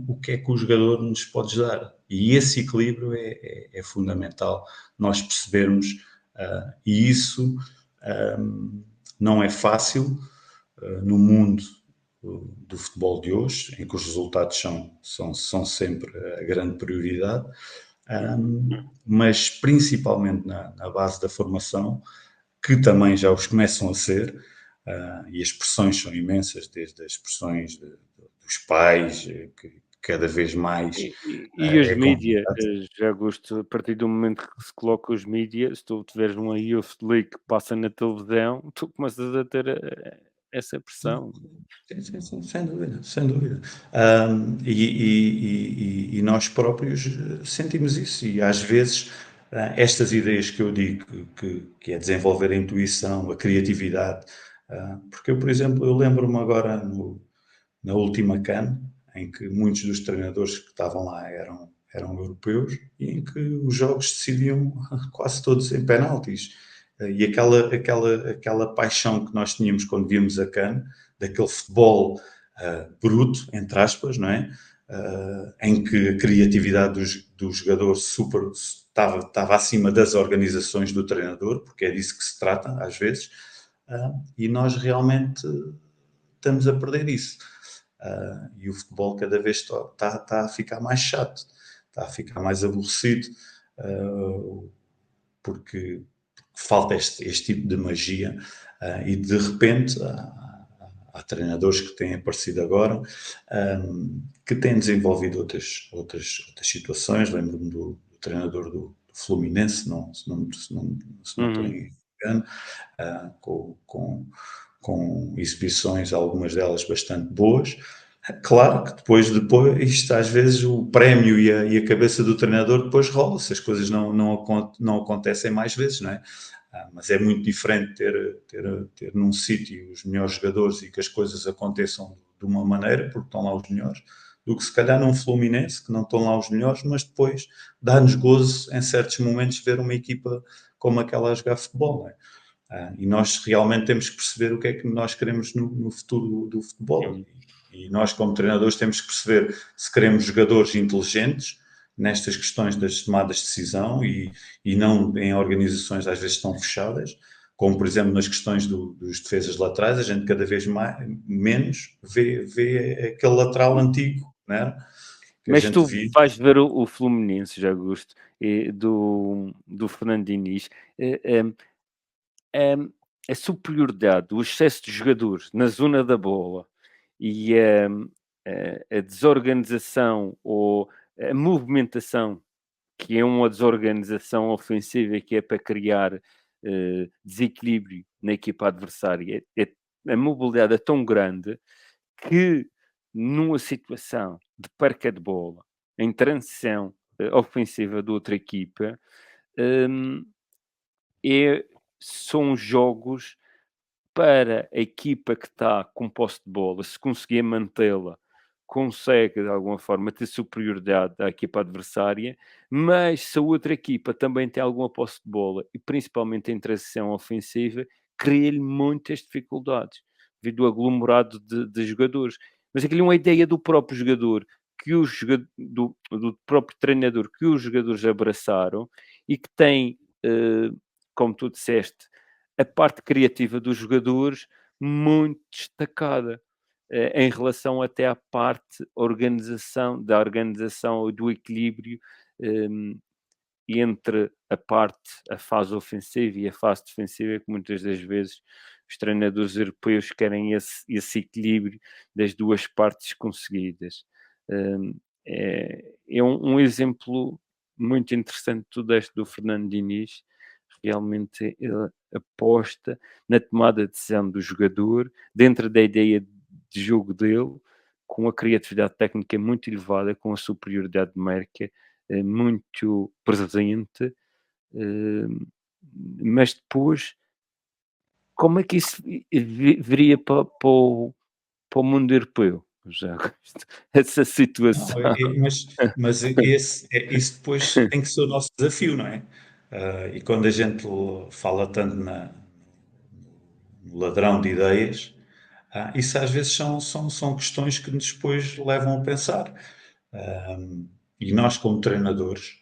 o que é que o jogador nos pode dar. E esse equilíbrio é fundamental nós percebermos, e isso não é fácil no mundo do futebol de hoje, em que os resultados são sempre a grande prioridade, mas principalmente na base da formação, que também já os começam a ser, e as pressões são imensas, desde as pressões dos pais, que cada vez mais E os é mídia, complicado. já gosto, a partir do momento que se coloca os mídia, se tu tiveres uma Youth League que passa na televisão, tu começas a ter essa pressão. Sim, sim, sem dúvida, sem dúvida. E nós próprios sentimos isso, e às vezes estas ideias que eu digo que é desenvolver a intuição, a criatividade, porque eu, por exemplo, eu lembro-me agora na última CAN, em que muitos dos treinadores que estavam lá eram europeus, e em que os jogos decidiam quase todos em penaltis. E aquela paixão que nós tínhamos quando víamos a CAN, daquele futebol bruto, entre aspas, não é? Em que a criatividade do jogador estava acima das organizações do treinador, porque é disso que se trata, às vezes, e nós realmente estamos a perder isso. E o futebol cada vez está a ficar mais chato, está a ficar mais aborrecido, porque falta este tipo de magia, e de repente há treinadores que têm aparecido agora, que têm desenvolvido outras situações. Lembro-me do treinador do Fluminense, se não estou Uhum. em engano, com exibições, algumas delas bastante boas. Claro que depois isto às vezes o prémio e a cabeça do treinador depois rola-se, as coisas não acontecem mais vezes, não é? Mas é muito diferente ter num sítio os melhores jogadores e que as coisas aconteçam de uma maneira, porque estão lá os melhores, do que se calhar num Fluminense, que não estão lá os melhores, mas depois dá-nos gozo em certos momentos ver uma equipa como aquela a jogar futebol, não é? E nós realmente temos que perceber o que é que nós queremos no futuro do futebol. Sim. E nós, como treinadores, temos que perceber se queremos jogadores inteligentes nestas questões das tomadas de decisão e não em organizações às vezes tão fechadas, como por exemplo nas questões dos defesas laterais, a gente cada vez menos vê aquele lateral antigo, né? Que a Mas gente tu via. vais ver o Fluminense, já gosto, do Fernando Diniz, eh, a superioridade, o excesso de jogadores na zona da bola e a desorganização ou a movimentação, que é uma desorganização ofensiva que é para criar desequilíbrio na equipa adversária, a mobilidade é tão grande que numa situação de perca de bola, em transição ofensiva de outra equipa, hum, são jogos para a equipa que está com posse de bola, se conseguir mantê-la, consegue de alguma forma ter superioridade à equipa adversária, mas se a outra equipa também tem alguma posse de bola e principalmente em transição ofensiva, cria-lhe muitas dificuldades devido ao aglomerado de jogadores. Mas aquilo é uma ideia do próprio jogador, do próprio treinador, que os jogadores abraçaram e que tem, como tu disseste, a parte criativa dos jogadores muito destacada, em relação até à parte da organização e do equilíbrio, entre a fase ofensiva e a fase defensiva, que muitas das vezes os treinadores europeus querem esse equilíbrio das duas partes conseguidas. É um exemplo muito interessante tu deste do Fernando Diniz. Realmente ele aposta na tomada de decisão do jogador, dentro da ideia de jogo dele, com a criatividade técnica muito elevada, com a superioridade numérica muito presente, mas depois, como é que isso viria para o mundo europeu? Já essa situação. Não, mas isso depois tem que ser o nosso desafio, não é? E quando a gente fala tanto no ladrão de ideias, isso às vezes são questões que nos depois levam a pensar. E nós, como treinadores,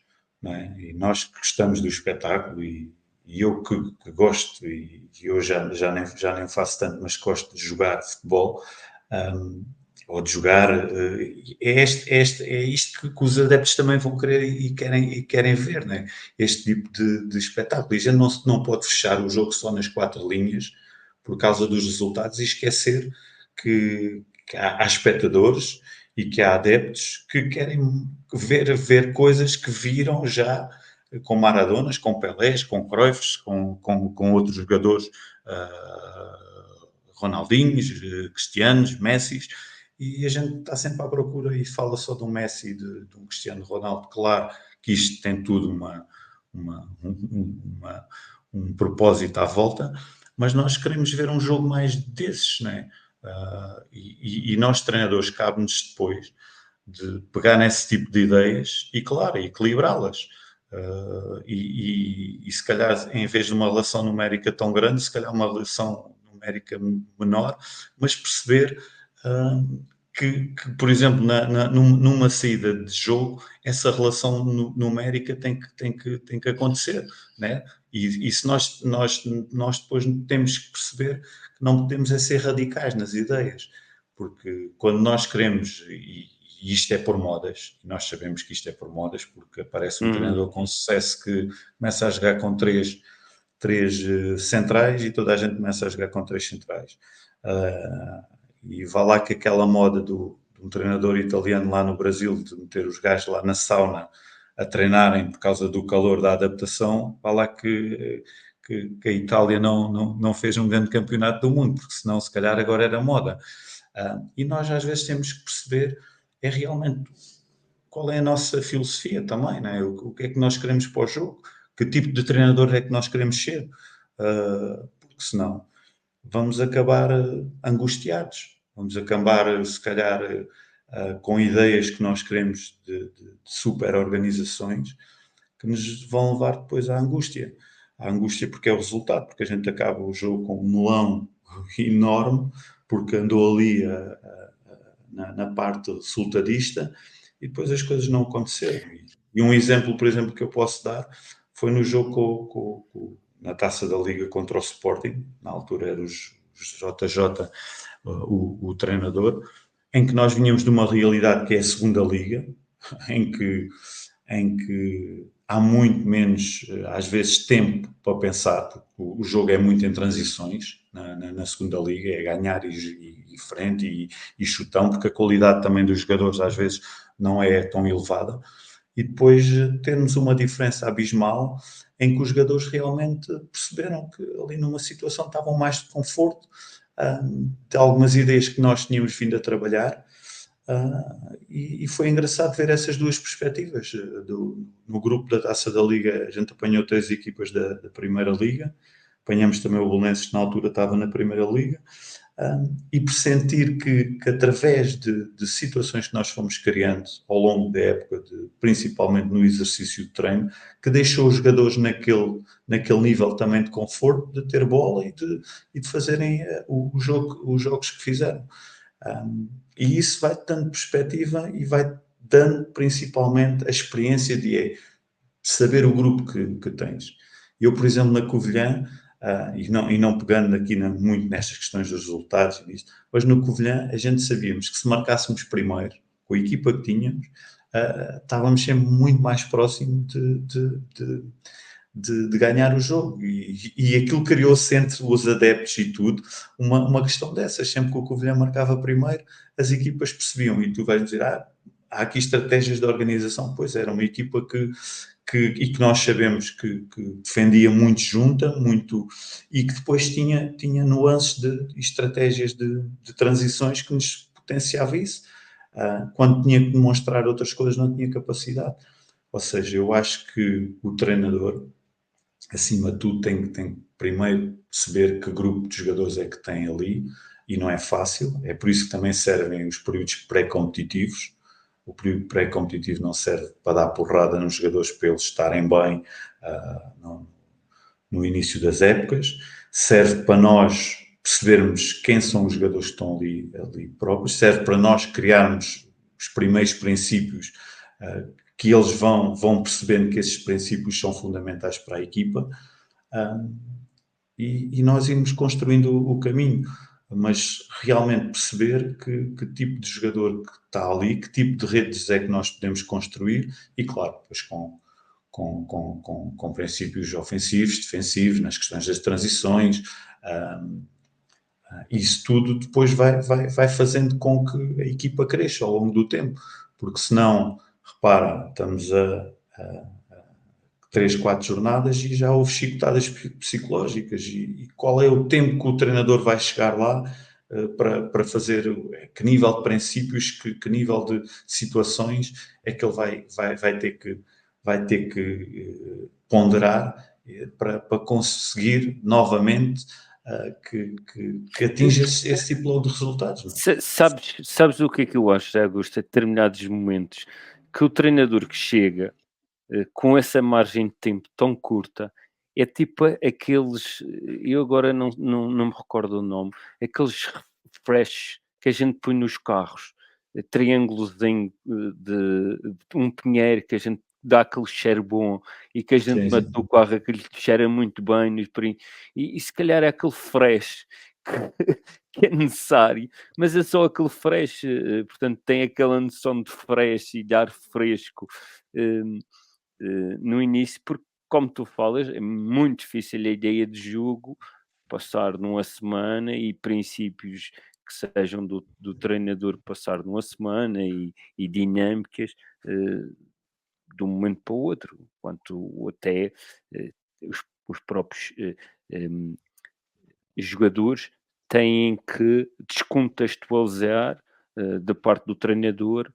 não é? E nós que gostamos do espetáculo, e eu que gosto, e eu já nem faço tanto, mas gosto de jogar futebol, ou de jogar, é isto que os adeptos também vão querer e querem ver, não é? Este tipo de espetáculo. E a gente não pode fechar o jogo só nas 4 linhas por causa dos resultados e esquecer que há espectadores e que há adeptos que querem ver coisas que viram já com Maradonas, com Pelés, com Cruyffs, com outros jogadores, Ronaldinhos, Cristianos, Messis, e a gente está sempre à procura e fala só de um Messi e de um Cristiano Ronaldo. Claro que isto tem tudo um propósito à volta, mas nós queremos ver um jogo mais desses, não é? E nós, treinadores, cabe-nos depois de pegar nesse tipo de ideias e, claro, equilibrá-las. E se calhar, em vez de uma relação numérica tão grande, se calhar uma relação numérica menor, mas perceber que, por exemplo, numa saída de jogo, essa relação numérica tem que acontecer, né? E se nós depois temos que perceber que não podemos é ser radicais nas ideias, porque quando nós queremos, e isto é por modas, e nós sabemos que isto é por modas, porque aparece um treinador com sucesso que começa a jogar com três centrais e toda a gente começa a jogar com 3 centrais. E vá lá que aquela moda de um treinador italiano lá no Brasil, de meter os gajos lá na sauna a treinarem por causa do calor da adaptação, vá lá que a Itália não fez um grande campeonato do mundo, porque senão se calhar agora era moda. E nós às vezes temos que perceber realmente qual é a nossa filosofia também, não é? O que é que nós queremos para o jogo, que tipo de treinador é que nós queremos ser, porque senão vamos acabar angustiados, vamos acabar se calhar com ideias que nós queremos de super organizações que nos vão levar depois à angústia porque é o resultado, porque a gente acaba o jogo com um melão enorme porque andou ali na parte resultadista e depois as coisas não aconteceram. E um exemplo, por exemplo, que eu posso dar foi no jogo na Taça da Liga contra o Sporting, na altura era os JJ, o treinador, em que nós vinhamos de uma realidade que é a segunda Liga, em que há muito menos, às vezes, tempo para pensar, porque o jogo é muito em transições na segunda Liga, é ganhar e frente e chutão, porque a qualidade também dos jogadores às vezes não é tão elevada. E depois termos uma diferença abismal em que os jogadores realmente perceberam que ali numa situação estavam mais de conforto, de algumas ideias que nós tínhamos vindo a trabalhar, e foi engraçado ver essas duas perspectivas. No grupo da Taça da Liga a gente apanhou 3 equipas da Primeira Liga, apanhamos também o Belenenses que na altura estava na Primeira Liga, e pressentir que através de situações que nós fomos criando ao longo da época, principalmente no exercício de treino, que deixou os jogadores naquele nível também de conforto, de ter bola e de fazerem os jogos que fizeram. E isso vai dando perspectiva e vai dando principalmente a experiência de saber o grupo que tens. Eu, por exemplo, na Covilhã, e não pegando aqui muito nestas questões dos resultados, mas no Covilhã a gente sabíamos que se marcássemos primeiro com a equipa que tínhamos, estávamos sempre muito mais próximo de ganhar o jogo. E aquilo criou-se entre os adeptos e tudo, uma questão dessas. Sempre que o Covilhã marcava primeiro, as equipas percebiam. E tu vais dizer, há aqui estratégias de organização. Pois era uma equipa e que nós sabemos que defendia muito junta, e que depois tinha nuances e estratégias de transições que nos potenciava isso. Quando tinha que demonstrar outras coisas, não tinha capacidade. Ou seja, eu acho que o treinador, acima de tudo, tem que primeiro perceber que grupo de jogadores é que tem ali, e não é fácil. É por isso que também servem os períodos pré-competitivos. O período pré-competitivo não serve para dar porrada nos jogadores para eles estarem bem no início das épocas. Serve para nós percebermos quem são os jogadores que estão ali próprios. Serve para nós criarmos os primeiros princípios que eles vão percebendo que esses princípios são fundamentais para a equipa, e nós irmos construindo o caminho, mas realmente perceber que tipo de jogador que está ali, que tipo de redes é que nós podemos construir, e claro, depois com princípios ofensivos, defensivos, nas questões das transições, isso tudo depois vai fazendo com que a equipa cresça ao longo do tempo, porque senão, repara, estamos a 3, 4 jornadas e já houve chicotadas psicológicas, e qual é o tempo que o treinador vai chegar lá para fazer, que nível de princípios, que nível de situações é que ele vai ter que ponderar para conseguir novamente que atinja esse tipo de resultados. Não é? Sabes o que é que eu acho, Augusto, a determinados momentos, que o treinador que chega com essa margem de tempo tão curta, é tipo aqueles, eu agora não me recordo o nome, aqueles refresh que a gente põe nos carros, triângulos de um pinheiro que a gente dá aquele cheiro bom e que a gente mete o carro, aquele cheira muito bem, e se calhar é aquele fresh que é necessário, mas é só aquele fresh, portanto tem aquela noção de fresh e de ar fresco no início, porque como tu falas, é muito difícil a ideia de jogo passar numa semana, e princípios que sejam do treinador passar numa semana, e dinâmicas de um momento para o outro, quanto até os próprios jogadores têm que descontextualizar da parte do treinador,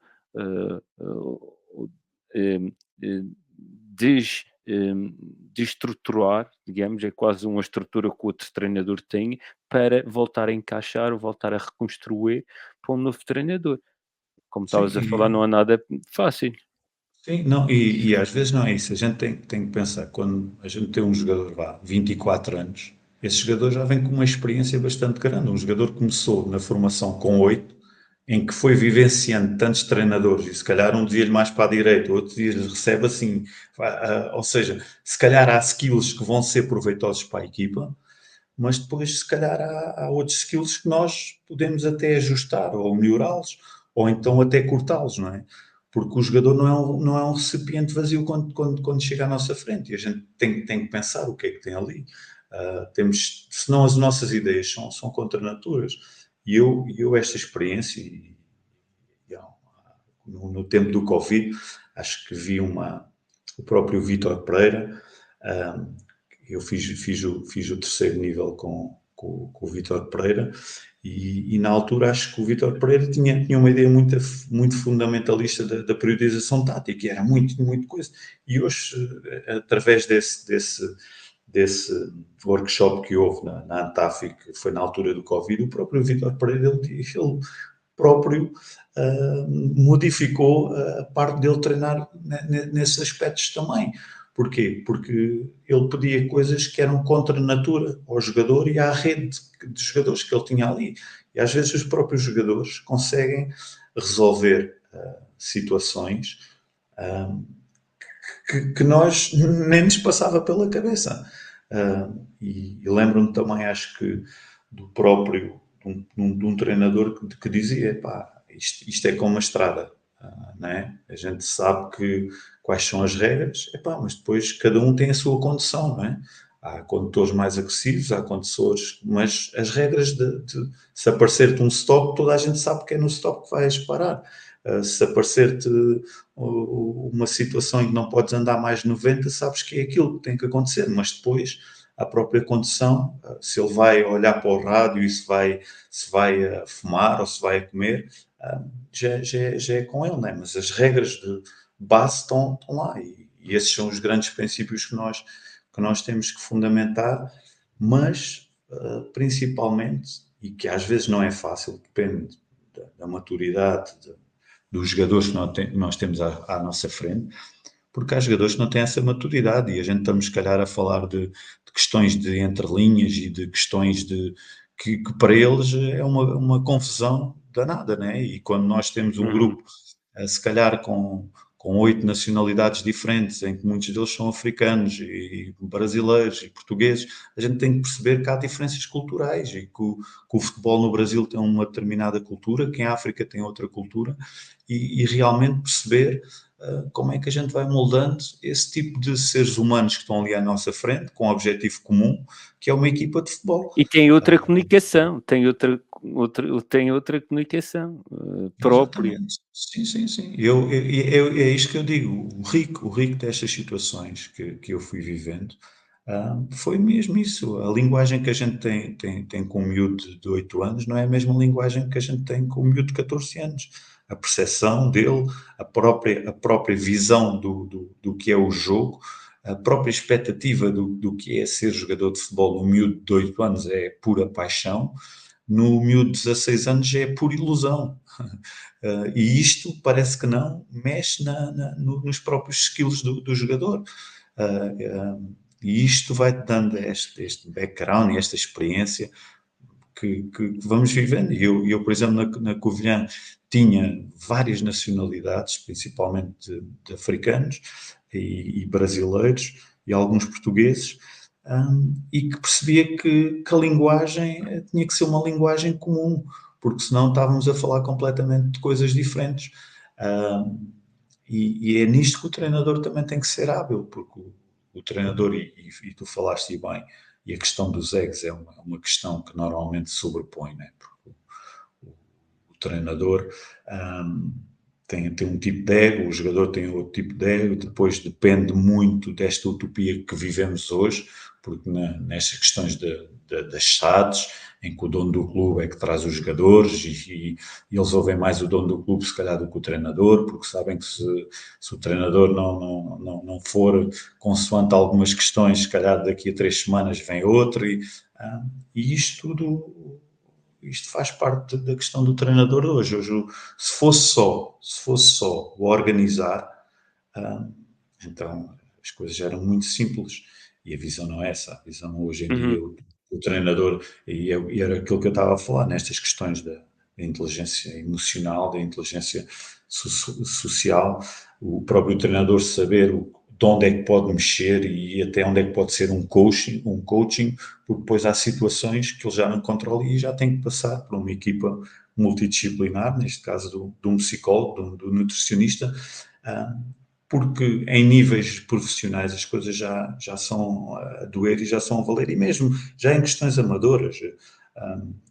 desestruturar, digamos, é quase uma estrutura que o outro treinador tem, para voltar a encaixar ou voltar a reconstruir para um novo treinador. Como estavas a falar, não há nada fácil. Sim, não, e às vezes não é isso. A gente tem que pensar, quando a gente tem um jogador, 24 anos, esse jogador já vem com uma experiência bastante grande. Um jogador que começou na formação com 8, em que foi vivenciando tantos treinadores, e se calhar um dia mais para a direita, outro dia recebe assim, ou seja, se calhar há skills que vão ser proveitosos para a equipa, mas depois se calhar há outros skills que nós podemos até ajustar ou melhorá-los, ou então até cortá-los, não é? Porque o jogador não é um recipiente vazio quando chega à nossa frente, e a gente tem que pensar o que é que tem ali. Senão as nossas ideias são contra naturas. E eu esta experiência, no tempo do Covid, acho que vi o próprio Vítor Pereira. Eu fiz o terceiro nível com o Vítor Pereira, e na altura acho que o Vítor Pereira tinha uma ideia muito fundamentalista da periodização tática, e era muito coisa. E hoje, através desse workshop que houve na ANTAF, que foi na altura do Covid, o próprio Vítor Pereira, ele próprio modificou a parte dele treinar nesses aspectos também. Porquê? Porque ele pedia coisas que eram contra a natura ao jogador e à rede de jogadores que ele tinha ali. E às vezes os próprios jogadores conseguem resolver situações que nós nem nos passava pela cabeça. E lembro-me também, acho que, do próprio, de um treinador que dizia, isto é como uma estrada. não é? A gente sabe quais são as regras, mas depois cada um tem a sua condução, não é? Há condutores mais agressivos, há condutores, mas as regras se aparecer-te um stop, toda a gente sabe que é no stop que vais parar. Se aparecer-te uma situação em que não podes andar mais de 90, sabes que é aquilo que tem que acontecer, mas depois a própria condução, se ele vai olhar para o rádio e se vai fumar ou se vai comer, já é com ele, não é? Mas as regras de base estão lá e esses são os grandes princípios que nós temos que fundamentar, mas principalmente, e que às vezes não é fácil, depende da maturidade dos jogadores que nós temos à nossa frente, porque há jogadores que não têm essa maturidade e a gente estamos, se calhar, a falar de questões de entrelinhas e de questões que para eles é uma confusão danada, né? E quando nós temos um grupo, se calhar com 8 nacionalidades diferentes, em que muitos deles são africanos e brasileiros e portugueses, a gente tem que perceber que há diferenças culturais e que o futebol no Brasil tem uma determinada cultura, que em África tem outra cultura, e realmente perceber como é que a gente vai moldando esse tipo de seres humanos que estão ali à nossa frente, com um objetivo comum, que é uma equipa de futebol. E tem outra comunicação, tem outra comunicação própria. Exatamente. Sim. É isto que eu digo. O rico destas situações que eu fui vivendo foi mesmo isso. A linguagem que a gente tem com um miúdo de 8 anos não é a mesma linguagem que a gente tem com um miúdo de 14 anos. A percepção dele, a própria visão do que é o jogo, a própria expectativa do que é ser jogador de futebol no miúdo de 8 anos é pura paixão, no miúdo de 16 anos é pura ilusão. E isto, parece que não, mexe nos próprios skills do jogador. E isto vai dando este background e esta experiência que vamos vivendo. E eu, por exemplo, na Covilhã tinha várias nacionalidades, principalmente de africanos e brasileiros e alguns portugueses, e que percebia que a linguagem tinha que ser uma linguagem comum, porque senão estávamos a falar completamente de coisas diferentes. E é nisto que o treinador também tem que ser hábil, porque o treinador, e tu falaste bem, e a questão dos egos é uma questão que normalmente sobrepõe, né? Porque o treinador tem um tipo de ego, o jogador tem outro tipo de ego, depois depende muito desta utopia que vivemos hoje, porque nestas questões das SADs, em que o dono do clube é que traz os jogadores e eles ouvem mais o dono do clube, se calhar, do que o treinador, porque sabem que se o treinador não for consoante algumas questões, se calhar daqui a 3 semanas vem outro, e isto tudo... Isto faz parte da questão do treinador de hoje. Se fosse só o organizar, então as coisas eram muito simples. E a visão não é essa. A visão hoje em dia, o treinador, e era aquilo que eu estava a falar, nestas questões da inteligência emocional, da inteligência social, o próprio treinador saber de onde é que pode mexer e até onde é que pode ser um coaching, porque depois há situações que ele já não controla e já tem que passar por uma equipa multidisciplinar, neste caso de um psicólogo, de um nutricionista, porque em níveis profissionais as coisas já são a doer e já são a valer, e mesmo já em questões amadoras.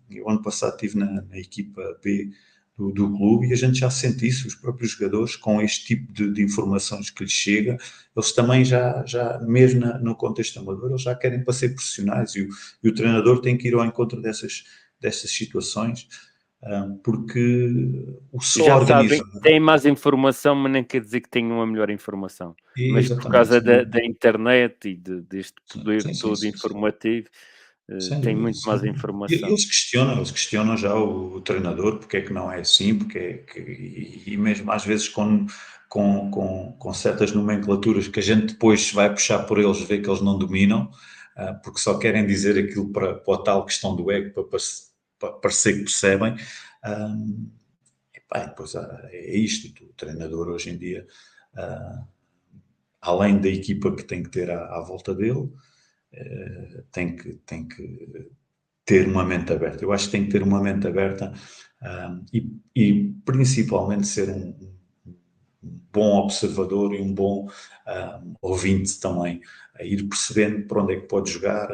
Eu ano passado estive na equipa B do clube e a gente já sente isso, os próprios jogadores, com este tipo de informações que lhes chega, eles também já mesmo no contexto amador, eles já querem para ser profissionais, e o treinador tem que ir ao encontro dessas situações, porque o só Já organizar... sabem, têm mais informação, mas nem quer dizer que tenham a melhor informação. Mas por Exatamente, causa da internet e deste poder todo sim. informativo, Sem tem muito dúvida, mais sem dúvida. informação. Eles questionam já o treinador, porque é que não é assim, e mesmo às vezes com certas nomenclaturas que a gente depois vai puxar por eles, vê que eles não dominam, porque só querem dizer aquilo para a tal questão do ego, para parecer que percebem. Pois é isto, o treinador hoje em dia, além da equipa que tem que ter à volta dele, tem que ter uma mente aberta. Eu acho que tem que ter uma mente aberta, e principalmente ser um bom observador e um bom ouvinte também, a ir percebendo para onde é que pode jogar,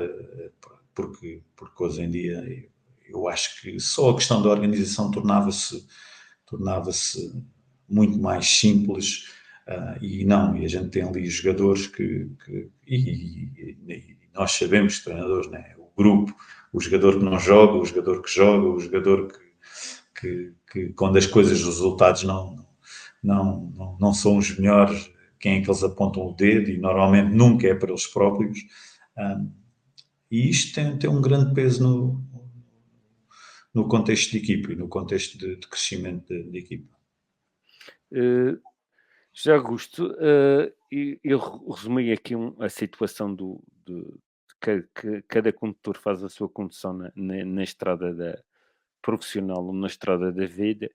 porque hoje em dia eu acho que só a questão da organização tornava-se muito mais simples, e a gente tem ali jogadores e nós sabemos, treinadores, né? O grupo, o jogador que não joga, o jogador que joga, o jogador que quando as coisas, os resultados não são os melhores, quem é que eles apontam o dedo, e normalmente nunca é para eles próprios. E isto tem um grande peso no contexto de equipa e no contexto de crescimento de equipa. Já Augusto, eu resumi aqui a situação de que cada condutor faz a sua condução na estrada profissional ou na estrada da vida,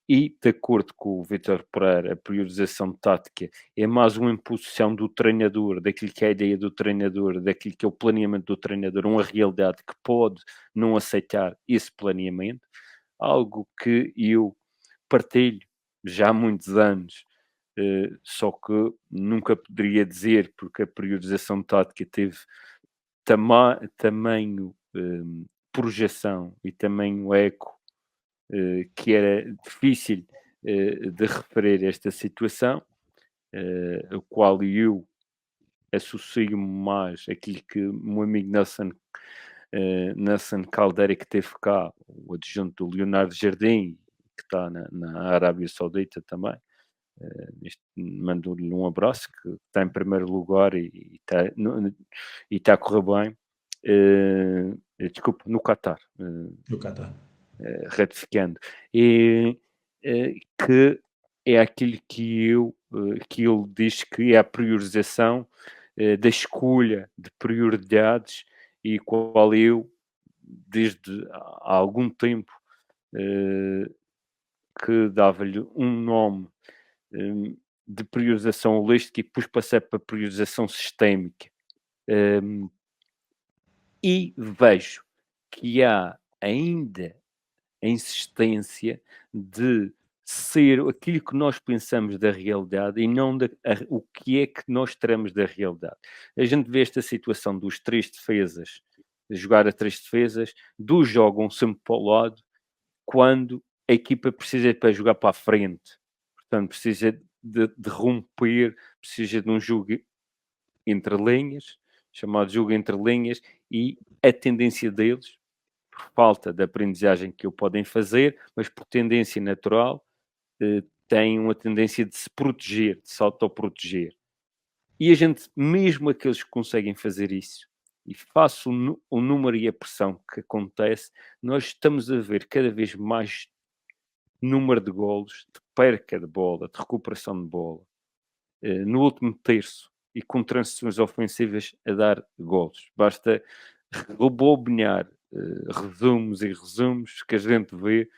e, de acordo com o Vítor Pereira, a priorização tática é mais uma imposição do treinador, daquilo que é a ideia do treinador, daquilo que é o planeamento do treinador, uma realidade que pode não aceitar esse planeamento, algo que eu partilho já há muitos anos, só que nunca poderia dizer, porque a priorização tática teve tamanho projeção e tamanho eco, que era difícil de referir esta situação, a qual eu associo mais aquilo que o meu amigo Nelson Caldeira, que teve cá, o adjunto do Leonardo Jardim, que está na Arábia Saudita também, mando-lhe um abraço, que está em primeiro lugar e está a correr bem. Desculpa, no Qatar. No Qatar. Ratificando. Que é aquilo que ele diz que é a priorização da escolha de prioridades, e qual eu, desde há algum tempo, que dava-lhe um nome de priorização holística, e depois passei para priorização sistémica. E vejo que há ainda a insistência de ser aquilo que nós pensamos da realidade e não o que é que nós teremos da realidade. A gente vê esta situação dos três defesas, jogar a três defesas, dos jogam sempre para o lado, quando a equipa precisa para jogar para a frente. Portanto, precisa de romper, precisa de um jogo entre linhas, chamado jogo entre linhas, e a tendência deles, por falta de aprendizagem que o podem fazer, mas por tendência natural, têm uma tendência de se proteger, de se autoproteger. E a gente, mesmo aqueles que conseguem fazer isso, e face o número e a pressão que acontece, nós estamos a ver cada vez mais número de golos, de perca de bola, de recuperação de bola, no último terço, e com transições ofensivas a dar golos. Basta rebobinar resumos e resumos que a gente vê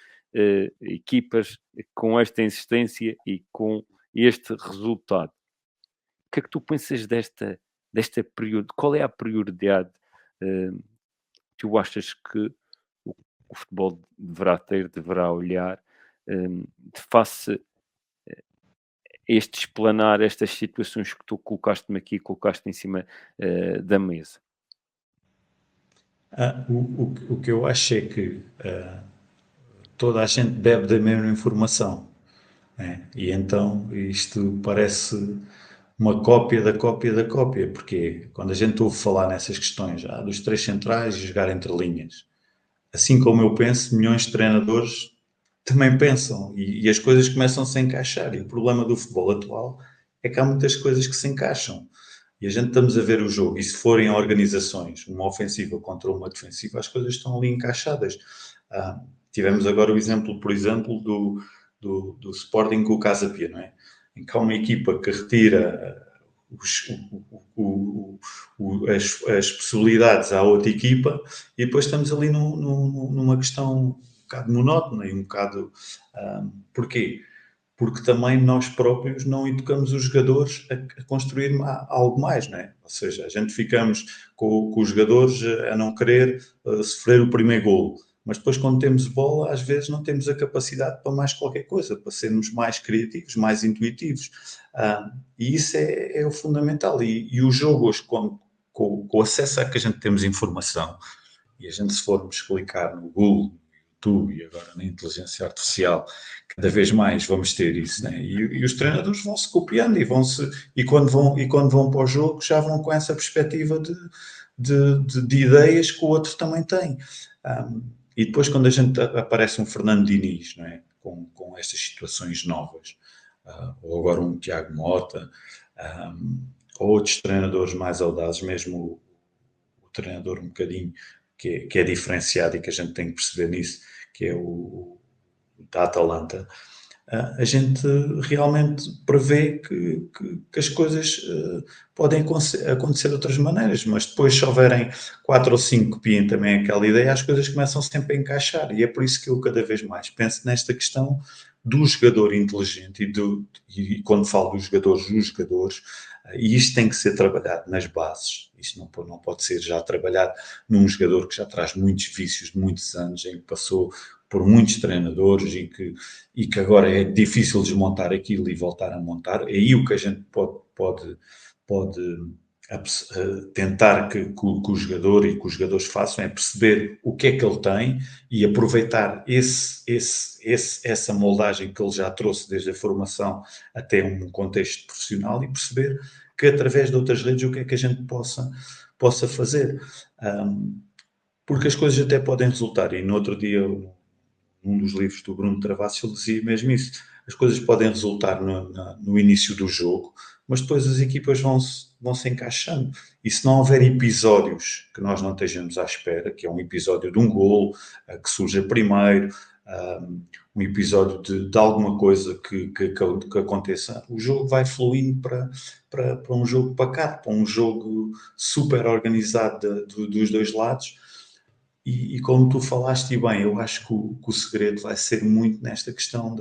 equipas com esta insistência e com este resultado. O que é que tu pensas desta prioridade? Qual é a prioridade que tu achas que o futebol deverá olhar de face explanar estas situações que tu colocaste-me aqui, colocaste em cima da mesa? O que eu acho é que toda a gente bebe da mesma informação, né? E então isto parece uma cópia da cópia da cópia, porque quando a gente ouve falar nessas questões dos três centrais e jogar entre linhas, assim como eu penso, milhões de treinadores também pensam, e as coisas começam a se encaixar. E o problema do futebol atual é que há muitas coisas que se encaixam. E a gente estamos a ver o jogo, e se forem organizações, uma ofensiva contra uma defensiva, as coisas estão ali encaixadas. Tivemos agora o exemplo, por exemplo, do Sporting com o Casa Pia, não é? Em que há uma equipa que retira as possibilidades à outra equipa, e depois estamos ali numa questão um bocado monótona e um bocado... porquê? Porque também nós próprios não educamos os jogadores a construir algo mais, não é? Ou seja, a gente ficamos com os jogadores a não querer sofrer o primeiro golo. Mas depois, quando temos bola, às vezes não temos a capacidade para mais qualquer coisa, para sermos mais criativos, mais intuitivos. E isso é o fundamental. E o jogo hoje, com o acesso a que a gente temos informação, e a gente, se formos clicar no Google, no YouTube e agora na inteligência artificial, cada vez mais vamos ter isso, né? E os treinadores vão-se copiando e quando vão para o jogo já vão com essa perspectiva de ideias que o outro também tem. E depois, quando a gente aparece um Fernando Diniz, não é? Com estas situações novas, ou agora um Tiago Mota, ou outros treinadores mais audazes, mesmo o treinador um bocadinho que é diferenciado e que a gente tem que perceber nisso, que é o da Atalanta, a gente realmente prevê que as coisas podem acontecer de outras maneiras, mas depois, se houverem 4 ou 5 que piem também aquela ideia, as coisas começam sempre a encaixar, e é por isso que eu cada vez mais penso nesta questão do jogador inteligente e quando falo dos jogadores, e isto tem que ser trabalhado nas bases, isto não pode ser já trabalhado num jogador que já traz muitos vícios de muitos anos, em que passou por muitos treinadores e que agora é difícil desmontar aquilo e voltar a montar. É aí o que a gente pode tentar que o jogador e que os jogadores façam é perceber o que é que ele tem e aproveitar essa moldagem que ele já trouxe desde a formação até um contexto profissional e perceber que através de outras redes o que é que a gente possa fazer. Porque as coisas até podem resultar, e no outro dia um dos livros do Bruno Travassos ele dizia mesmo isso, as coisas podem resultar no início do jogo, mas depois as equipas vão se encaixando, e se não houver episódios que nós não estejamos à espera, que é um episódio de um golo que surge primeiro, um episódio de alguma coisa que aconteça, o jogo vai fluindo para um jogo pacato, para um jogo super organizado dos dois lados. E como tu falaste, e bem, eu acho que o segredo vai ser muito nesta questão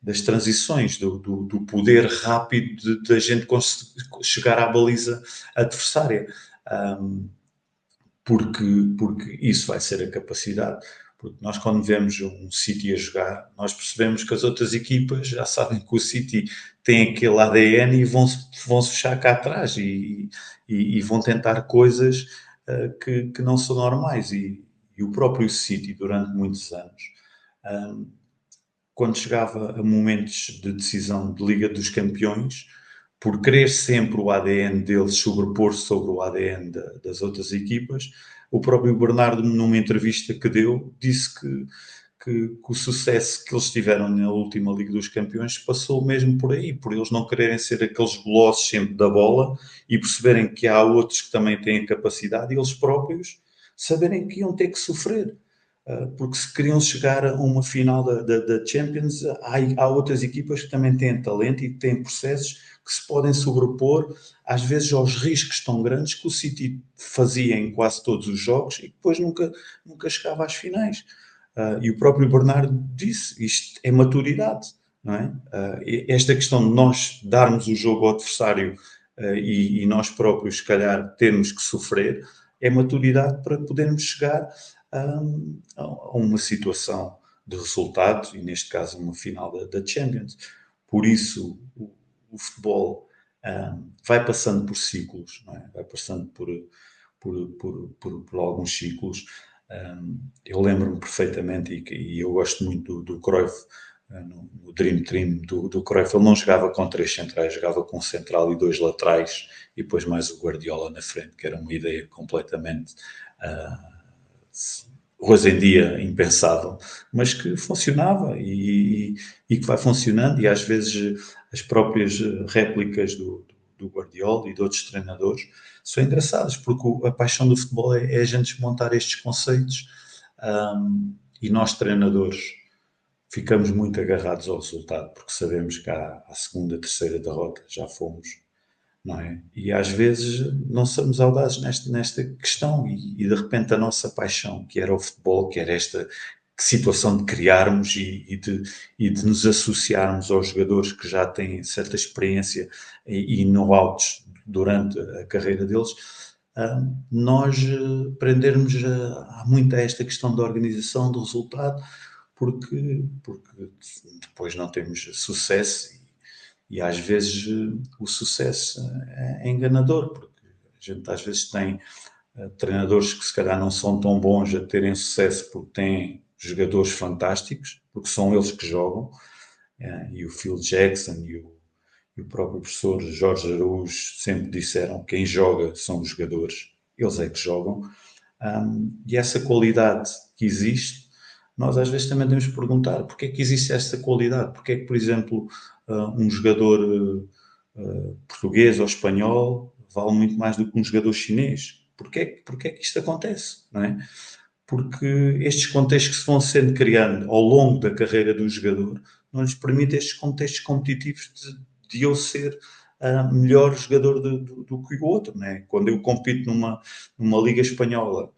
das transições, do poder rápido de a gente chegar à baliza adversária. Porque isso vai ser a capacidade. Porque nós, quando vemos um City a jogar, nós percebemos que as outras equipas já sabem que o City tem aquele ADN e vão-se fechar cá atrás e vão tentar coisas que não são normais. E o próprio City, durante muitos anos, quando chegava a momentos de decisão de Liga dos Campeões, por querer sempre o ADN deles sobrepor-se sobre o ADN das outras equipas, o próprio Bernardo, numa entrevista que deu, disse que o sucesso que eles tiveram na última Liga dos Campeões passou mesmo por aí, por eles não quererem ser aqueles golosos sempre da bola e perceberem que há outros que também têm a capacidade e eles próprios saberem que iam ter que sofrer. Porque se queriam chegar a uma final da Champions, há outras equipas que também têm talento e têm processos que se podem sobrepor, às vezes, aos riscos tão grandes que o City fazia em quase todos os jogos e depois nunca chegava às finais. E o próprio Bernardo disse, isto é maturidade, não é? Esta questão de nós darmos o jogo ao adversário e nós próprios, se calhar, termos que sofrer, é maturidade para podermos chegar a uma situação de resultado, e neste caso uma final da Champions. Por isso o futebol vai passando por ciclos, não é? Vai passando por alguns ciclos. Eu lembro-me perfeitamente, e eu gosto muito do Cruyff, no Dream Team do Cruyff, ele não jogava com 3 centrais, jogava com um central e 2 laterais, e depois mais o Guardiola na frente, que era uma ideia completamente hoje em dia impensável, mas que funcionava e que vai funcionando, e às vezes as próprias réplicas do Guardiola e de outros treinadores são engraçadas, porque a paixão do futebol é a gente desmontar estes conceitos, e nós treinadores ficamos muito agarrados ao resultado, porque sabemos que à segunda, terceira derrota já fomos, não é? E às vezes não somos audazes nesta questão e de repente a nossa paixão, que era o futebol, que era esta situação de criarmos e de nos associarmos aos jogadores que já têm certa experiência e know-how durante a carreira deles, nós prendermos muito a esta questão da organização, do resultado, porque depois não temos sucesso e às vezes o sucesso é enganador, porque a gente às vezes tem treinadores que se calhar não são tão bons a terem sucesso porque têm jogadores fantásticos, porque são eles que jogam, e o Phil Jackson e o próprio professor Jorge Araújo sempre disseram que quem joga são os jogadores, eles é que jogam, e essa qualidade que existe, nós às vezes também temos que perguntar porque é que existe essa qualidade, porque é que, por exemplo, um jogador português ou espanhol vale muito mais do que um jogador chinês. Porque é que isto acontece, não é? Porque estes contextos que se vão sendo criando ao longo da carreira do jogador não lhes permitem estes contextos competitivos de eu ser melhor jogador do que o outro, não é? Quando eu compito numa Liga Espanhola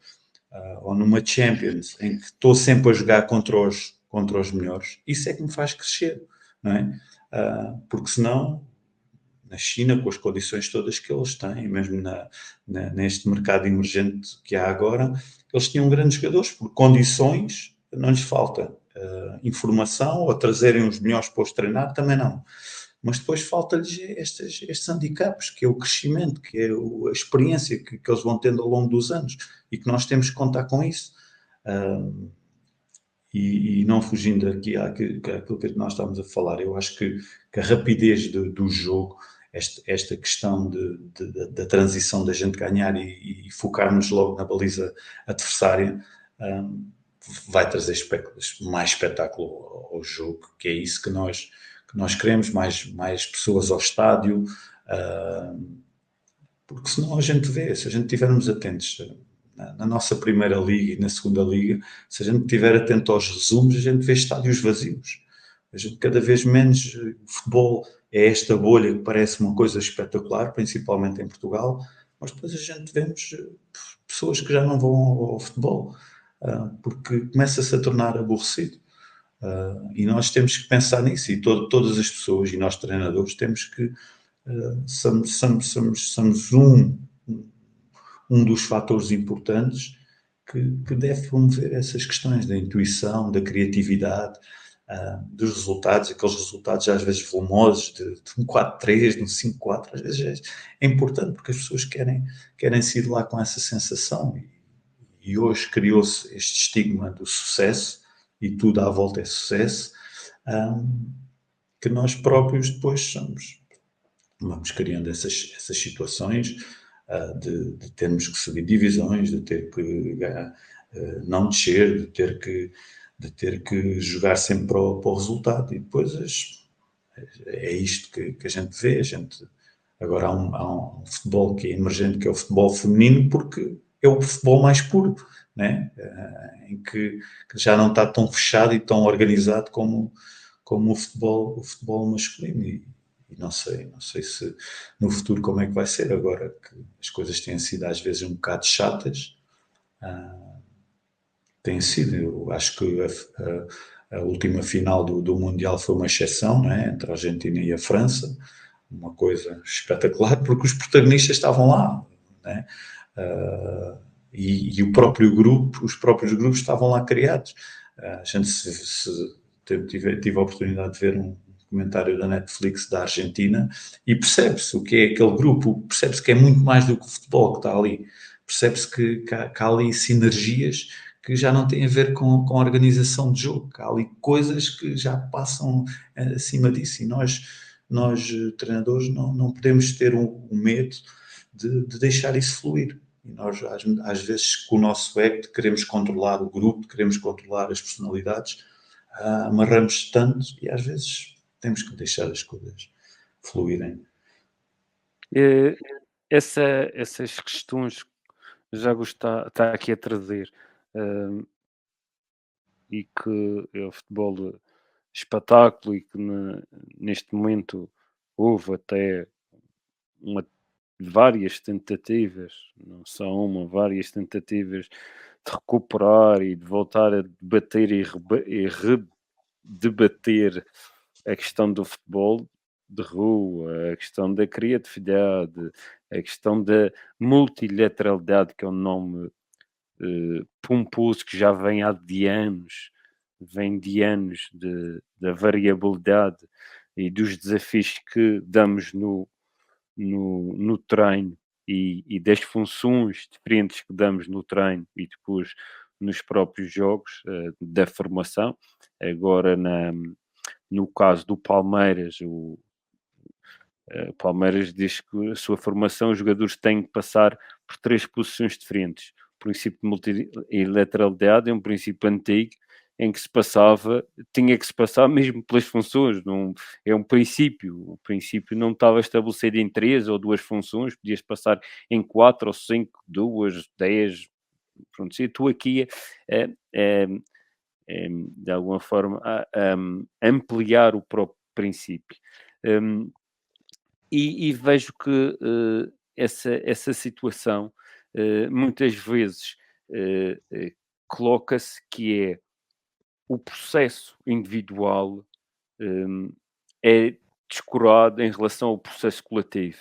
ou numa Champions, em que estou sempre a jogar contra os melhores, isso é que me faz crescer, não é? Porque senão, na China, com as condições todas que eles têm, mesmo neste mercado emergente que há agora, eles tinham grandes jogadores, por condições não lhes falta. Informação ou trazerem os melhores para os treinar, também não. Mas depois falta-lhes estes handicaps, que é o crescimento, que é a experiência que eles vão tendo ao longo dos anos e que nós temos que contar com isso. E não fugindo aqui àquilo que nós estamos a falar, eu acho que a rapidez do jogo, esta questão da transição da gente ganhar e focarmos logo na baliza adversária, vai trazer mais espetáculo ao jogo, que é isso que nós queremos, mais pessoas ao estádio, porque senão a gente vê, se a gente estivermos atentos na nossa primeira liga e na segunda liga, se a gente estiver atento aos resumos, a gente vê estádios vazios. A gente cada vez menos, o futebol é esta bolha que parece uma coisa espetacular, principalmente em Portugal, mas depois a gente vemos pessoas que já não vão ao futebol, porque começa-se a tornar aborrecido. E nós temos que pensar nisso, e todas as pessoas, e nós treinadores, temos que somos um dos fatores importantes que deve promover essas questões da intuição, da criatividade, dos resultados, aqueles resultados às vezes volumosos, de um 4-3, de um 5-4, às vezes é importante porque as pessoas querem sair de lá com essa sensação. E hoje criou-se este estigma do sucesso, e tudo à volta é sucesso, que nós próprios depois vamos criando essas situações de termos que subir divisões, de ter que não descer, de ter que jogar sempre para o resultado, e depois é isto que a gente vê. Agora há um futebol que é emergente, que é o futebol feminino, porque é o futebol mais puro, né? Em que já não está tão fechado e tão organizado como o futebol masculino. E não sei se no futuro como é que vai ser, agora que as coisas têm sido às vezes um bocado chatas. Tem sido, eu acho que a última final do Mundial foi uma exceção, não é? Entre a Argentina e a França, uma coisa espetacular, porque os protagonistas estavam lá, não é? E os próprios grupos estavam lá criados. A gente tive a oportunidade de ver um comentário da Netflix da Argentina e percebe-se o que é aquele grupo, percebe-se que é muito mais do que o futebol que está ali, percebe-se que há ali sinergias que já não têm a ver com a organização de jogo, que há ali coisas que já passam acima disso, e nós treinadores não podemos ter um medo de deixar isso fluir. E nós, às vezes, com o nosso ego, queremos controlar o grupo, queremos controlar as personalidades, amarramos tanto e às vezes temos que deixar as coisas fluírem. Essas questões já está aqui a trazer, e que é o futebol espetáculo, e que neste momento houve até várias tentativas, não só uma, várias tentativas de recuperar e de voltar a debater e redebater a questão do futebol, de rua, a questão da criatividade, a questão da multilateralidade, que é um nome pomposo que já vem há de anos, vem de anos da variabilidade e dos desafios que damos no treino e das funções diferentes que damos no treino e depois nos próprios jogos da formação. Agora, no caso do Palmeiras, o Palmeiras diz que a sua formação, os jogadores têm que passar por 3 posições diferentes. O princípio de multilateralidade é um princípio antigo em que tinha que se passar mesmo pelas funções. Não, é um princípio. O princípio não estava estabelecido em 3 ou 2 funções, podias passar em 4 ou 5, 2, 10. Pronto, se tu aqui de alguma forma ampliar o próprio princípio. E vejo que essa situação muitas vezes coloca-se que é o processo individual é descurado em relação ao processo coletivo.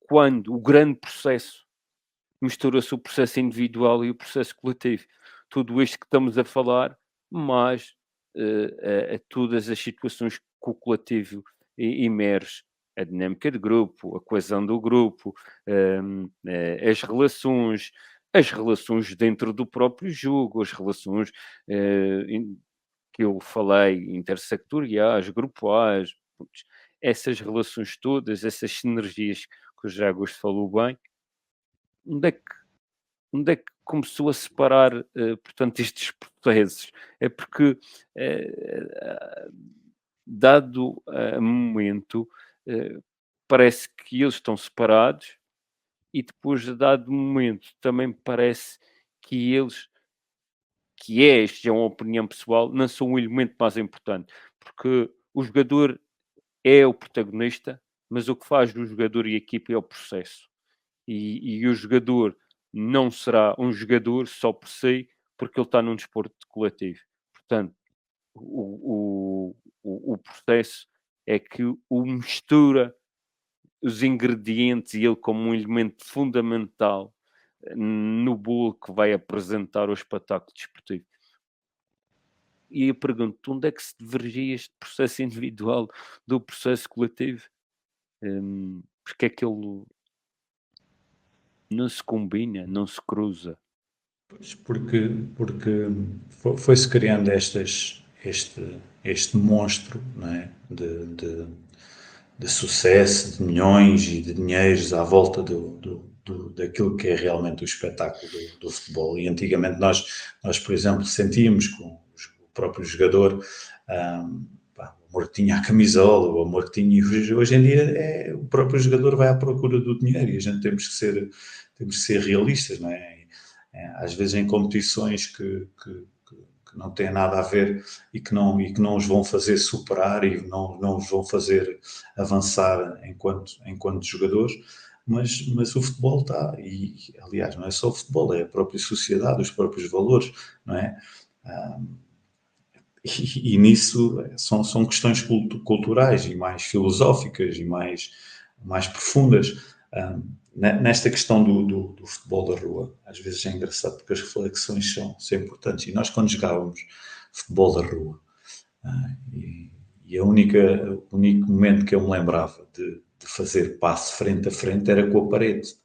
Quando o grande processo mistura-se o processo individual e o processo coletivo. Tudo isto que estamos a falar, mas a todas as situações que o coletivo emerge, a dinâmica de grupo, a coesão do grupo, as relações dentro do próprio jogo, as relações que eu falei, intersectoriais, grupais, essas relações todas, essas sinergias que o José Augusto falou bem, onde é que começou a separar, portanto, estes processos? É porque, dado a momento, parece que eles estão separados e depois, a dado momento, também parece que eles, isto é uma opinião pessoal, não são o elemento mais importante, porque o jogador é o protagonista, mas o que faz do jogador e a equipa é o processo. E o jogador não será um jogador só por si, porque ele está num desporto coletivo. Portanto, o processo é que o mistura os ingredientes e ele como um elemento fundamental no bolo que vai apresentar o espetáculo desportivo. E eu pergunto, onde é que se divergia este processo individual do processo coletivo? Porque é que ele não se combina, não se cruza? Pois, porque foi-se criando este monstro, não é? de sucesso, de milhões e de dinheiros à volta daquilo que é realmente o espetáculo do futebol. E antigamente nós, por exemplo, sentíamos com o próprio jogador o amor que tinha a camisola, o amor que tinha. Hoje em dia o próprio jogador vai à procura do dinheiro e a gente temos que ser realistas, não é? Às vezes em competições que não têm nada a ver e que não os vão fazer superar e não os vão fazer avançar enquanto jogadores, mas o futebol está, e aliás não é só o futebol, é a própria sociedade, os próprios valores, não é? E nisso são questões culturais e mais filosóficas e mais profundas. Nesta questão do futebol da rua, às vezes é engraçado porque as reflexões são importantes. E nós, quando jogávamos futebol da rua, e o único momento que eu me lembrava de fazer passe frente a frente era com a parede.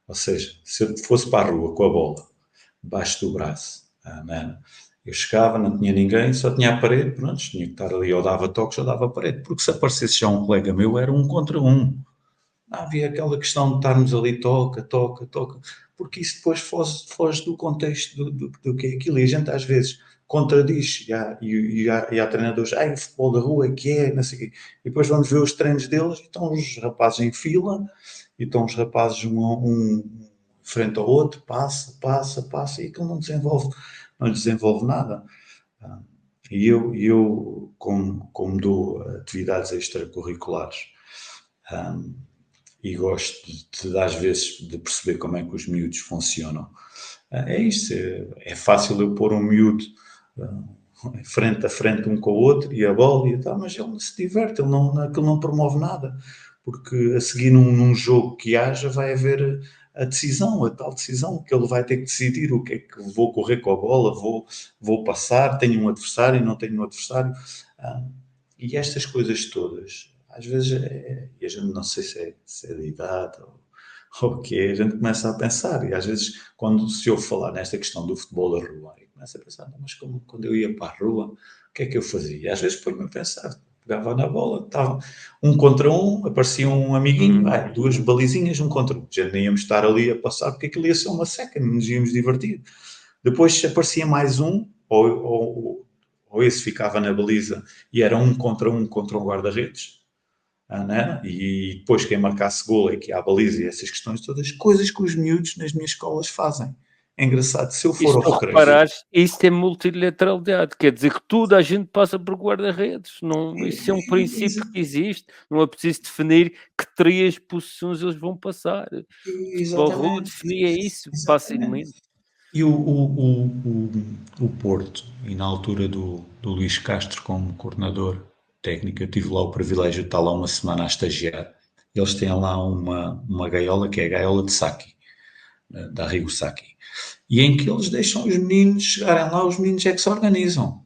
Ou seja, se eu fosse para a rua com a bola debaixo do braço, eu chegava, não tinha ninguém, só tinha a parede, pronto, tinha que estar ali, ou dava toques ou dava a parede, porque se aparecesse já um colega meu, era 1 contra 1. Havia aquela questão de estarmos ali, toca, porque isso depois foge do contexto do que é aquilo, e a gente às vezes contradiz, e há treinadores, o futebol da rua é que é, não sei o quê, e depois vamos ver os treinos deles, e estão os rapazes em fila, e estão os rapazes um frente ao outro, passa, e aquilo não desenvolve nada. E eu como dou atividades extracurriculares, e gosto às vezes de perceber como é que os miúdos funcionam. É isto, é fácil eu pôr um miúdo, frente a frente um com o outro, e a bola e tal, mas ele não se diverte, aquilo não promove nada, porque a seguir num jogo que haja vai haver a decisão, a tal decisão, que ele vai ter que decidir o que é que vou correr com a bola, vou passar, tenho um adversário, não tenho um adversário, e estas coisas todas, às vezes, e a gente não sei se é de idade ou o que é, a gente começa a pensar, e às vezes, quando se ouve falar nesta questão do futebol da rua, eu começo a pensar, mas quando eu ia para a rua, o que é que eu fazia? E às vezes põe-me a pensar, pegava na bola, estava um contra um, aparecia um amiguinho, duas balizinhas, um contra um. Já nem íamos estar ali a passar, porque aquilo ia ser uma seca, não nos íamos divertir. Depois aparecia mais um, ou esse ficava na baliza e era um contra um guarda-redes, né? E depois quem marcasse gol é que há a baliza e essas questões todas, coisas que os miúdos nas minhas escolas fazem. É engraçado, se eu E for se ao tu recreio... reparares, isso é multilateralidade, quer dizer que toda a gente passa por guarda-redes, isso é um princípio que existe, não é preciso definir que 3 posições eles vão passar. O futebol de rua Exatamente. definia isso Exatamente. facilmente. E o Porto, e na altura do Luís Castro como coordenador técnico, eu tive lá o privilégio de estar lá uma semana a estagiar. Eles têm lá uma gaiola que é a gaiola de Saki, da Arrigo Saki, e em que eles deixam os meninos chegarem lá, os meninos é que se organizam.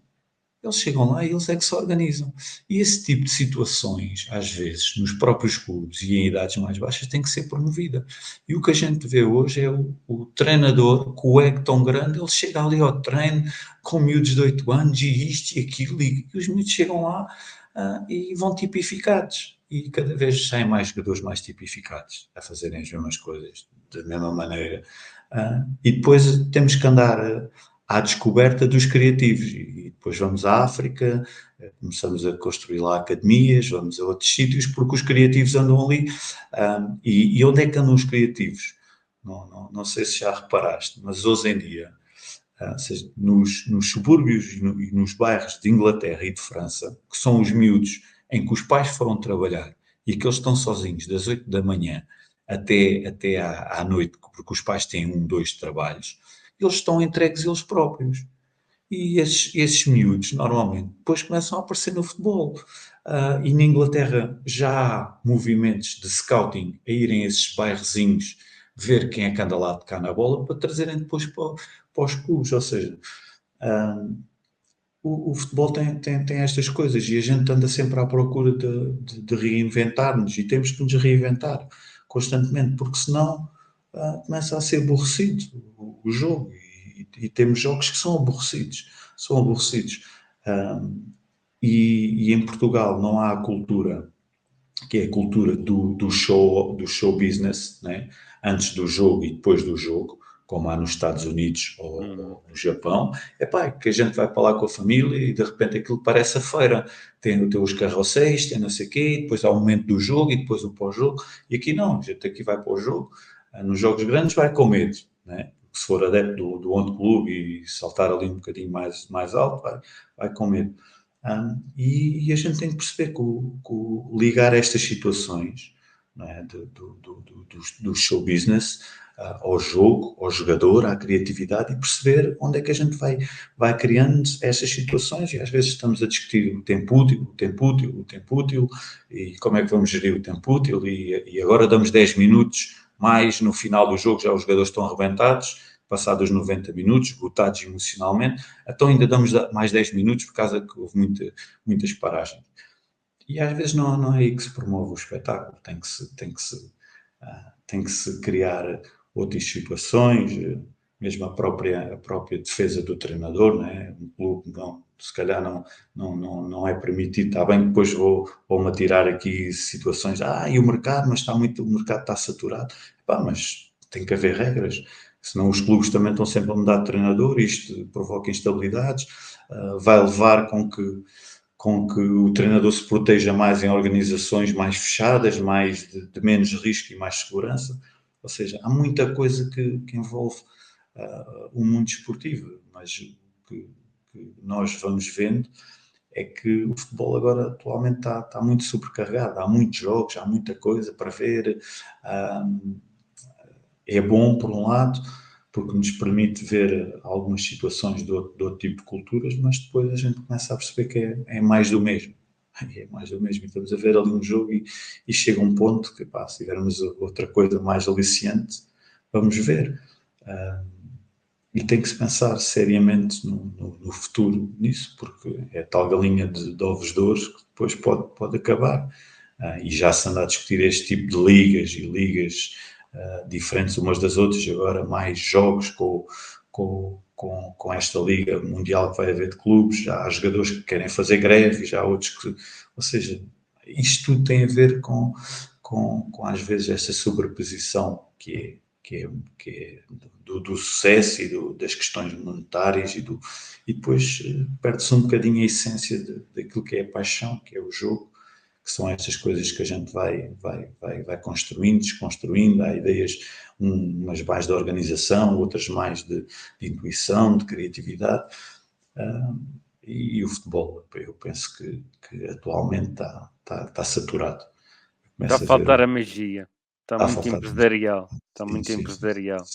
Eles chegam lá e eles é que se organizam. E esse tipo de situações, às vezes, nos próprios clubes e em idades mais baixas, tem que ser promovida. E o que a gente vê hoje é o treinador com o ego tão grande, ele chega ali ao treino com miúdos de 8 anos e isto e aquilo, e os miúdos chegam lá e vão tipificados. E cada vez saem mais jogadores mais tipificados a fazerem as mesmas coisas, da mesma maneira. E depois temos que andar à descoberta dos criativos. E depois vamos à África, começamos a construir lá academias, vamos a outros sítios, porque os criativos andam ali. E onde é que andam os criativos? Não sei se já reparaste, mas hoje em dia, ou seja, nos subúrbios e nos bairros de Inglaterra e de França, que são os miúdos em que os pais foram trabalhar e que eles estão sozinhos das 8 da manhã até à noite, porque os pais têm 1, 2 trabalhos, eles estão entregues eles próprios. E esses miúdos, normalmente, depois começam a aparecer no futebol. E na Inglaterra já há movimentos de scouting a irem a esses bairrozinhos ver quem é que anda lá de cá na bola para trazerem depois para os clubes. Ou seja, o futebol tem estas coisas e a gente anda sempre à procura de reinventar-nos e temos que nos reinventar constantemente, porque senão começa a ser aborrecido o jogo e temos jogos que são aborrecidos. E em Portugal não há a cultura, que é a cultura do show business, né? Antes do jogo e depois do jogo, como há nos Estados Unidos ou no Japão. É que a gente vai para lá com a família e de repente aquilo parece a feira. Tem os carrosséis, tem não sei o quê, depois há o momento do jogo e depois o pós-jogo. E aqui não, a gente aqui vai para o jogo. Nos jogos grandes vai com medo, né? Se for adepto do outro clube e saltar ali um bocadinho mais alto, vai com medo. E a gente tem que perceber que ligar estas situações, não é, do show business ao jogo, ao jogador, à criatividade e perceber onde é que a gente vai criando estas situações e às vezes estamos a discutir o tempo útil e como é que vamos gerir o tempo útil e agora damos 10 minutos mais no final do jogo, já os jogadores estão arrebentados, passados 90 minutos, esgotados emocionalmente, então ainda damos mais 10 minutos por causa que houve muitas paragens. E às vezes não é aí que se promove o espetáculo, tem que se criar outras situações, mesmo a própria defesa do treinador, né? Um clube se calhar não é permitido, está bem que depois vou-me atirar aqui situações, e o mercado, mas o mercado está saturado, mas tem que haver regras, senão os clubes também estão sempre a mudar de treinador, isto provoca instabilidades, vai levar com que o treinador se proteja mais em organizações mais fechadas, mais de menos risco e mais segurança. Ou seja, há muita coisa que envolve o mundo esportivo, mas o que nós vamos vendo é que o futebol agora atualmente está muito sobrecarregado, há muitos jogos, há muita coisa para ver, é bom por um lado, porque nos permite ver algumas situações de outro tipo de culturas, mas depois a gente começa a perceber que é mais do mesmo. É mais do mesmo. E estamos a ver ali um jogo e chega um ponto que, pá, se tivermos outra coisa mais aliciante, vamos ver. E tem que se pensar seriamente no futuro nisso, porque é tal galinha de ovos de ouro que depois pode acabar. E já se anda a discutir este tipo de ligas e ligas diferentes umas das outras, e agora mais jogos com esta liga mundial que vai haver de clubes. Já há jogadores que querem fazer greve, já há outros que... Ou seja, isto tudo tem a ver com às vezes, essa sobreposição que é do sucesso e das questões monetárias e depois perde-se um bocadinho a essência daquilo que é a paixão, que é o jogo, que são estas coisas que a gente vai construindo, desconstruindo. Há ideias, umas mais de organização, outras mais de intuição, de criatividade, e o futebol, eu penso que atualmente está saturado. Está a faltar a magia. Está muito faltar empresarial. Está sim, muito sim, empresarial.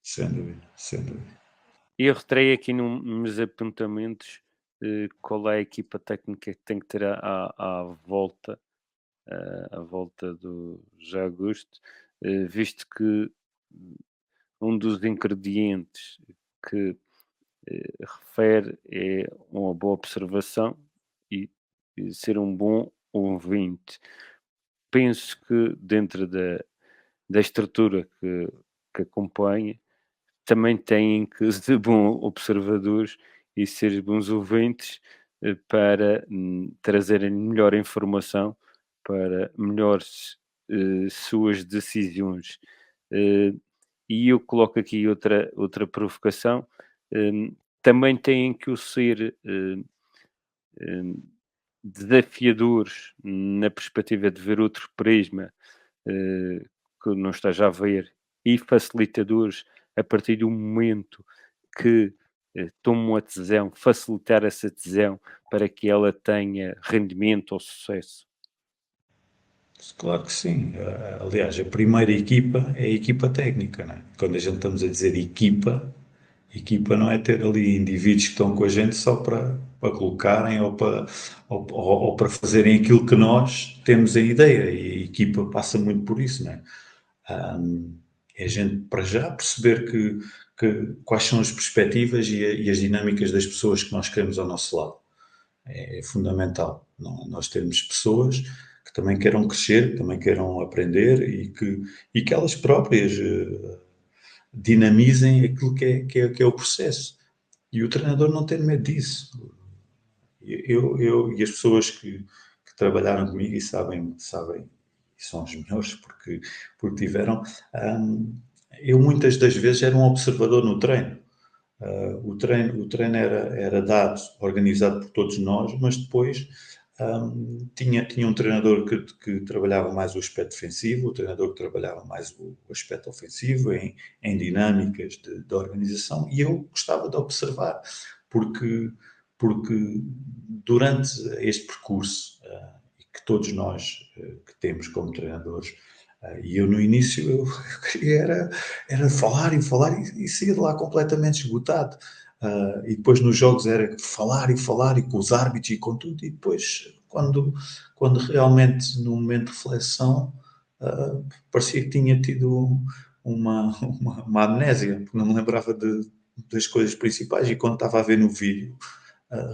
Sem dúvida. E eu reterei aqui nos apontamentos qual é a equipa técnica que tem que ter à volta do José Augusto, visto que um dos ingredientes que refere é uma boa observação e ser um bom ouvinte. Penso que dentro da estrutura que acompanha, também têm que ser bons observadores e ser bons ouvintes para trazerem melhor informação para melhores suas decisões. E eu coloco aqui outra provocação. Também têm que o ser desafiadores na perspectiva de ver outro prisma que não esteja a ver, e facilitadores a partir do momento que tomam a decisão, facilitar essa decisão para que ela tenha rendimento ou sucesso. Claro que sim. Aliás, a primeira equipa é a equipa técnica, não é? Quando a gente estamos a dizer equipa não é ter ali indivíduos que estão com a gente só para colocarem ou para fazerem aquilo que nós temos a ideia. E a equipa passa muito por isso, não é? É a gente, para já, perceber quais são as perspectivas e as dinâmicas das pessoas que nós queremos ao nosso lado. É fundamental. Nós termos pessoas que também queiram crescer, que também queiram aprender e que elas próprias dinamizem aquilo que é o processo. E o treinador não ter medo disso. Eu e as pessoas que trabalharam comigo e sabem, e são os melhores porque tiveram, eu muitas das vezes era um observador no treino. O treino era dado, organizado por todos nós, mas depois tinha um treinador que trabalhava mais o aspecto defensivo, o treinador que trabalhava mais o aspecto ofensivo, em dinâmicas de organização, e eu gostava de observar, porque durante este percurso que todos nós que temos como treinadores, e eu no início eu queria era falar e sair de lá completamente esgotado. E depois nos jogos era falar e com os árbitros e com tudo, e depois quando realmente no momento de reflexão parecia que tinha tido uma amnésia, porque não me lembrava das coisas principais, e quando estava a ver no vídeo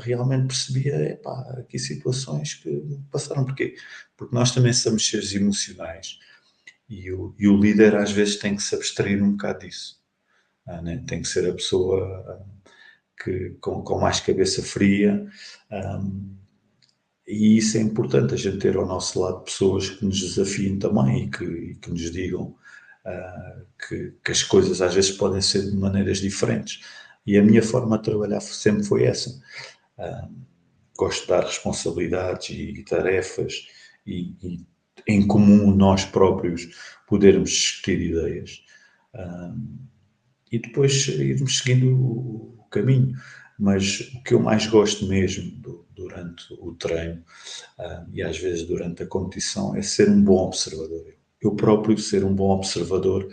realmente percebia, aqui situações que passaram. Porquê? Porque nós também somos seres emocionais. E o líder às vezes tem que se abstrair um bocado disso. Né? Tem que ser a pessoa que, com mais cabeça fria. E isso é importante, a gente ter ao nosso lado pessoas que nos desafiem também e que nos digam que as coisas às vezes podem ser de maneiras diferentes. E a minha forma de trabalhar sempre foi essa. Gosto de dar responsabilidades e tarefas e em comum nós próprios podermos discutir ideias e depois irmos seguindo o caminho. Mas o que eu mais gosto mesmo durante o treino e às vezes durante a competição é ser um bom observador. Eu próprio ser um bom observador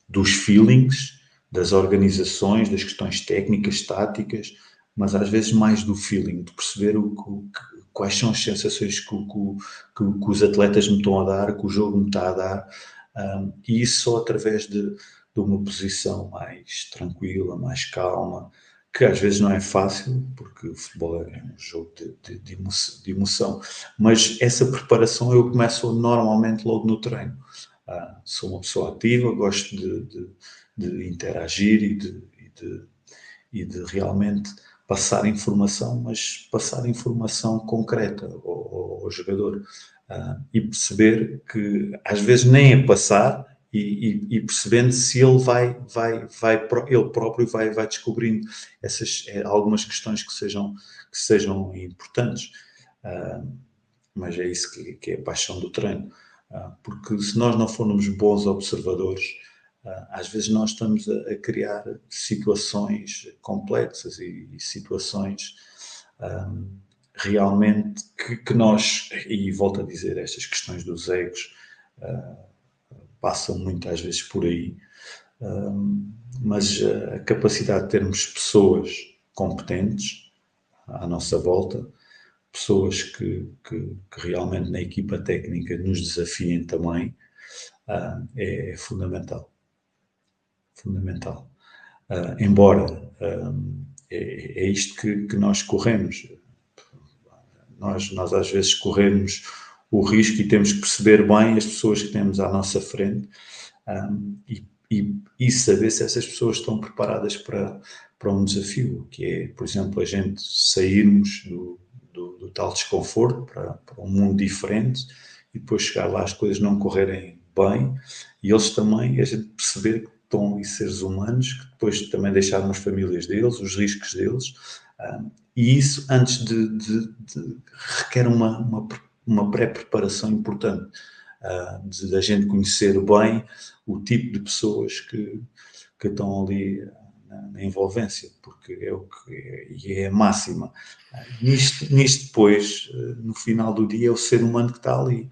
dos feelings, das organizações, das questões técnicas, táticas, mas às vezes mais do feeling, de perceber quais são as sensações que os atletas me estão a dar, que o jogo me está a dar, e isso só através de uma posição mais tranquila, mais calma, que às vezes não é fácil, porque o futebol é um jogo de emoção, mas essa preparação eu começo normalmente logo no treino. Sou uma pessoa ativa, gosto de interagir e de realmente passar informação, mas passar informação concreta ao jogador. E perceber que às vezes nem é passar, e percebendo se ele ele próprio vai descobrindo algumas questões que sejam importantes. Mas é isso que é a paixão do treino. Porque se nós não formos bons observadores, às vezes nós estamos a criar situações complexas e situações realmente que nós, e volto a dizer, estas questões dos egos passam muitas vezes por aí, mas a capacidade de termos pessoas competentes à nossa volta, pessoas que realmente na equipa técnica nos desafiem também, é fundamental. Fundamental. Embora é isto que nós corremos. Nós às vezes corremos o risco e temos que perceber bem as pessoas que temos à nossa frente, e saber se essas pessoas estão preparadas para um desafio, que é, por exemplo, a gente sairmos do tal desconforto para um mundo diferente e depois chegar lá as coisas não correrem bem, e eles também, a gente perceber que estão ali seres humanos, que depois também deixaram as famílias deles, os riscos deles, e isso antes requer uma pré-preparação importante, de a gente conhecer bem o tipo de pessoas que estão ali na envolvência, porque é a máxima. Nisto depois, no final do dia, é o ser humano que está ali.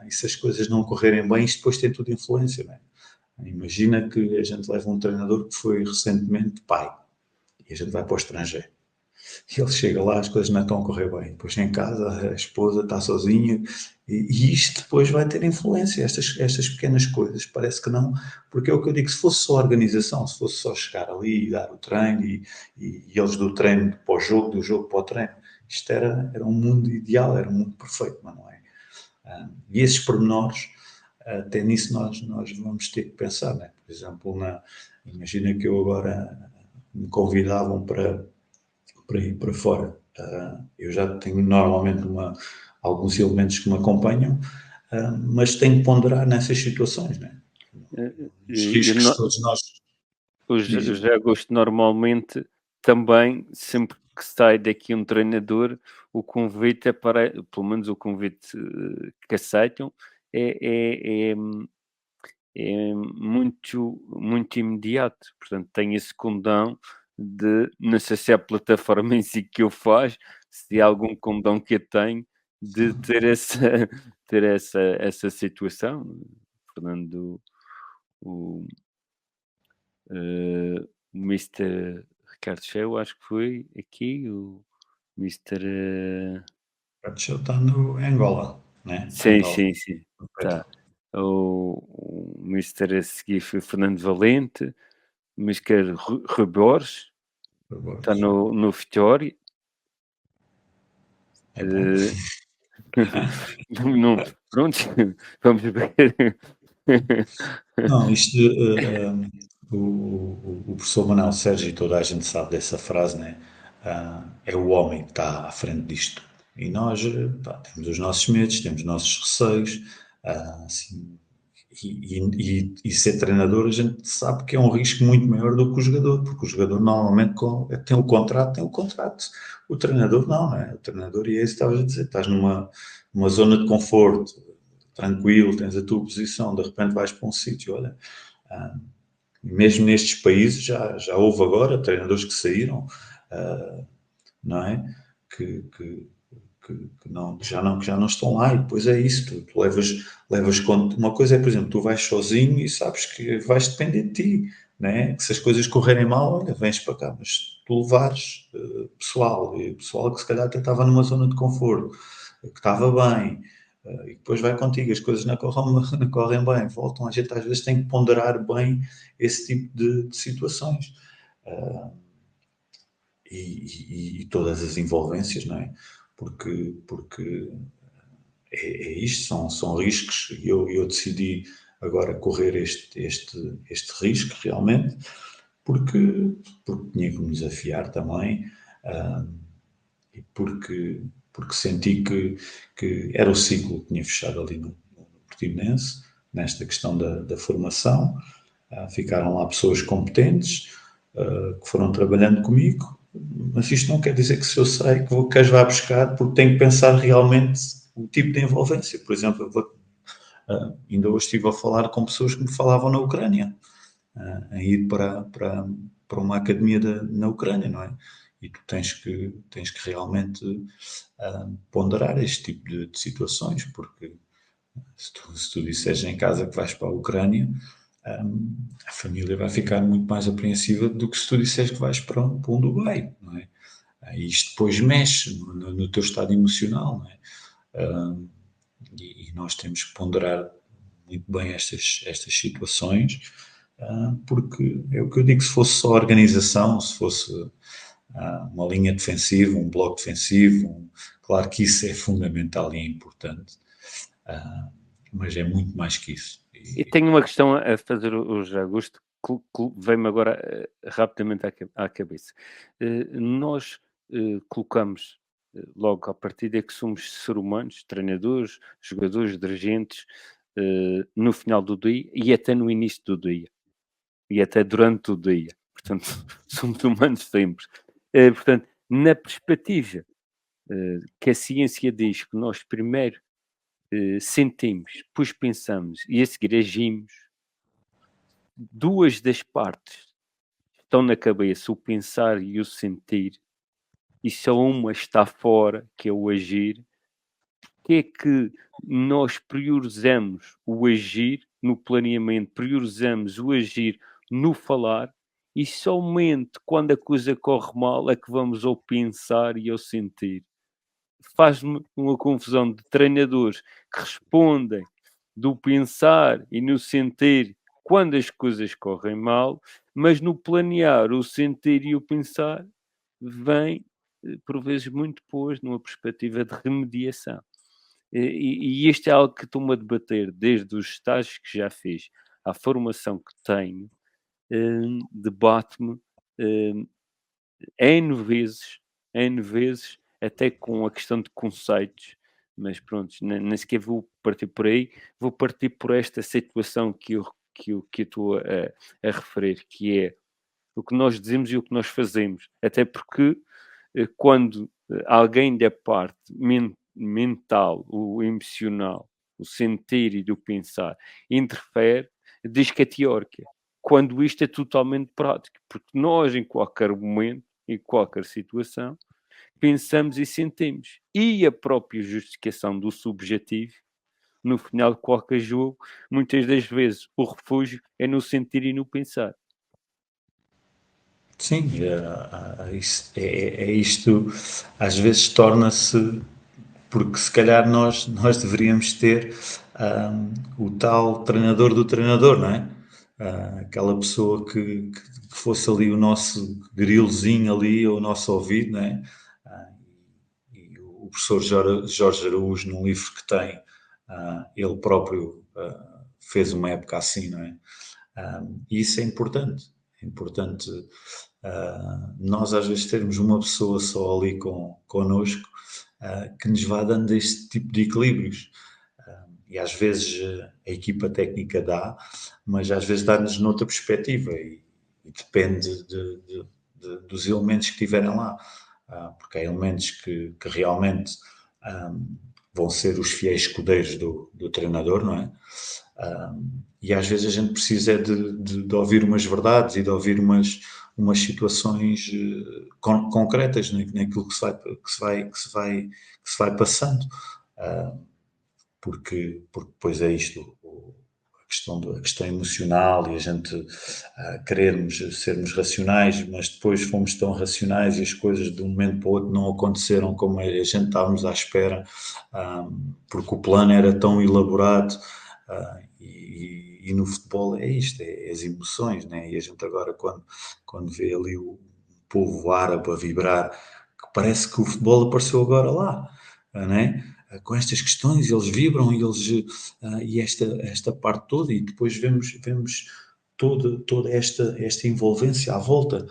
E se as coisas não correrem bem, isto depois tem tudo influência, não é? Imagina que a gente leva um treinador que foi recentemente pai, e a gente vai para o estrangeiro. E ele chega lá, as coisas não estão a correr bem. Depois em casa, a esposa está sozinha, e isto depois vai ter influência. Estas pequenas coisas, parece que não, porque é o que eu digo, se fosse só organização, se fosse só chegar ali e dar o treino, e eles do treino para o jogo, do jogo para o treino, isto era um mundo ideal, era um mundo perfeito, mas não é? E esses pormenores, até nisso nós vamos ter que pensar, né? Por exemplo, imagina que eu agora me convidavam para ir para fora. Eu já tenho normalmente alguns elementos que me acompanham, mas tenho que ponderar nessas situações, né? Os riscos todos nós... O José Augusto normalmente também, sempre que sai daqui um treinador, o convite é para, pelo menos o convite que aceitam, é muito imediato. Portanto, tem esse condão de, não sei se é a plataforma em si que o faz, se há algum condão que eu tenho, de ter essa situação. Fernando, o Mr. Ricardo Shew, acho que foi aqui, o Mr. Ricardo Shew está no Angola, né? Sim, Angola. sim, tá. O Mr. a seguir foi Fernando Valente, o Mr. Rui Borges, está no Vitória. Não, pronto, vamos ver. Não, isto, o professor Manuel Sérgio, e toda a gente sabe dessa frase, né? É o homem que está à frente disto. E nós temos os nossos medos, temos os nossos receios, assim, e ser treinador, a gente sabe que é um risco muito maior do que o jogador, porque o jogador normalmente tem o contrato. O treinador não é? O treinador, e é isso que estavas a dizer, estás numa zona de conforto, tranquilo, tens a tua posição, de repente vais para um sítio, olha, mesmo nestes países já houve agora treinadores que saíram, não é? Que já não estão lá, e depois é isso, tu levas conta. Uma coisa é, por exemplo, tu vais sozinho e sabes que vais depender de ti, né? Que se as coisas correrem mal, olha, vens para cá, mas tu levares pessoal, e pessoal que se calhar até estava numa zona de conforto, que estava bem, e depois vai contigo, as coisas não correm, não correm bem, voltam, a gente às vezes tem que ponderar bem esse tipo de situações. E todas as envolvências, não é? Porque é isto, são riscos, e eu decidi agora correr este risco realmente, porque tinha que me desafiar também, e porque senti que era o ciclo que tinha fechado ali no Portimonense, nesta questão da formação. Ficaram lá pessoas competentes, que foram trabalhando comigo, mas isto não quer dizer que se eu sei que as vá buscar, porque tenho que pensar realmente o tipo de envolvência. Por exemplo, ainda hoje estive a falar com pessoas que me falavam na Ucrânia, a ir para uma academia na Ucrânia, não é? E tu tens que realmente ponderar este tipo de situações, porque se tu disseres em casa que vais para a Ucrânia, a família vai ficar muito mais apreensiva do que se tu disseres que vais para um Dubai, não é? Isto depois mexe no teu estado emocional, não é? E nós temos que ponderar muito bem estas situações, porque é o que eu digo, se fosse só organização, se fosse uma linha defensiva, um bloco defensivo, claro que isso é fundamental e é importante, mas é muito mais que isso. E tenho uma questão a fazer o José Augusto, que veio-me agora rapidamente à cabeça. Nós colocamos logo à partida que somos seres humanos, treinadores, jogadores, dirigentes, no final do dia e até no início do dia. E até durante o dia. Portanto, somos humanos sempre. Portanto, na perspectiva que a ciência diz que nós primeiro sentimos, depois pensamos e a seguir agimos, duas das partes estão na cabeça, o pensar e o sentir, e só uma está fora, que é o agir. Que é que nós priorizamos o agir no planeamento, priorizamos o agir no falar, e somente quando a coisa corre mal é que vamos ao pensar e ao sentir. Faz-me uma confusão de treinadores que respondem do pensar e no sentir quando as coisas correm mal, mas no planear, o sentir e o pensar vem, por vezes, muito depois, numa perspectiva de remediação. E isto é algo que estou-me a debater desde os estágios que já fiz à formação que tenho, debate-me N vezes, até com a questão de conceitos, mas pronto, nem sequer vou partir por aí, vou partir por esta situação que eu estou a referir, que é o que nós dizemos e o que nós fazemos. Até porque quando alguém da parte mental, o emocional, o sentir e do pensar interfere, diz que é teórica. Quando isto é totalmente prático, porque nós em qualquer momento, em qualquer situação, pensamos e sentimos. E a própria justificação do subjetivo, no final de qualquer jogo, muitas das vezes o refúgio é no sentir e no pensar. Sim, isto às vezes torna-se, porque se calhar nós deveríamos ter o tal treinador do treinador, não é? Aquela pessoa que fosse ali o nosso grilozinho ali, o nosso ouvido, não é? E o professor Jorge Araújo, num livro que tem, ele próprio fez uma época assim, não é? E isso é importante. É importante nós às vezes termos uma pessoa só ali connosco que nos vá dando este tipo de equilíbrios. E às vezes a equipa técnica dá, mas às vezes dá-nos noutra perspectiva e depende dos elementos que tiverem lá. Porque há elementos que realmente vão ser os fiéis escudeiros do treinador, não é? E às vezes a gente precisa de ouvir umas verdades e de ouvir umas situações concretas naquilo que se vai passando, porque depois é isto, a a questão emocional e a gente querermos sermos racionais, mas depois fomos tão racionais e as coisas de um momento para o outro não aconteceram como a gente estávamos à espera, porque o plano era tão elaborado. E no futebol é isto, é as emoções, né? E a gente agora quando vê ali o povo árabe a vibrar, que parece que o futebol apareceu agora lá, né? Com estas questões, eles vibram e esta parte toda, e depois vemos toda esta envolvência à volta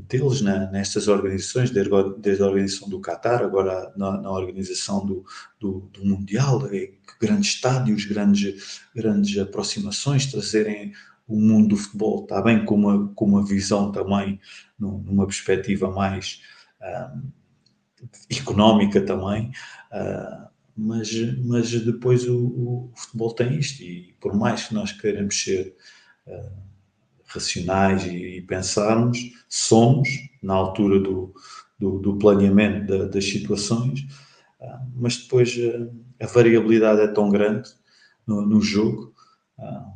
deles nestas organizações, desde a organização do Qatar, agora na organização do Mundial, grandes estádios, grandes aproximações, trazerem o mundo do futebol, está bem, com uma visão também, numa perspectiva mais económica também, mas depois o futebol tem isto, e por mais que nós queiramos ser racionais e pensarmos, somos na altura do planeamento das situações, mas depois a variabilidade é tão grande no jogo.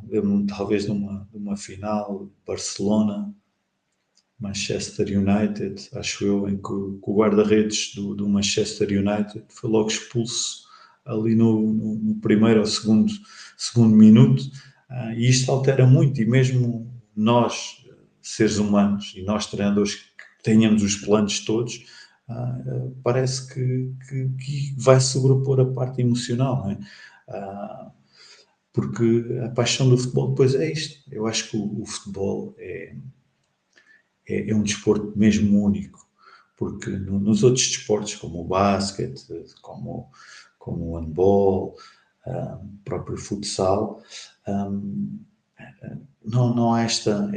Lembro-me talvez de uma final Barcelona Manchester United, acho eu, em que o guarda-redes do Manchester United foi logo expulso ali no primeiro ou segundo minuto, e isto altera muito, e mesmo nós, seres humanos, e nós treinadores que tenhamos os planos todos, parece que vai sobrepor a parte emocional, não é? Porque a paixão do futebol depois é isto. Eu acho que o futebol é um desporto mesmo único, porque nos outros desportos, como o basquete, como o handball, próprio futsal, não há esta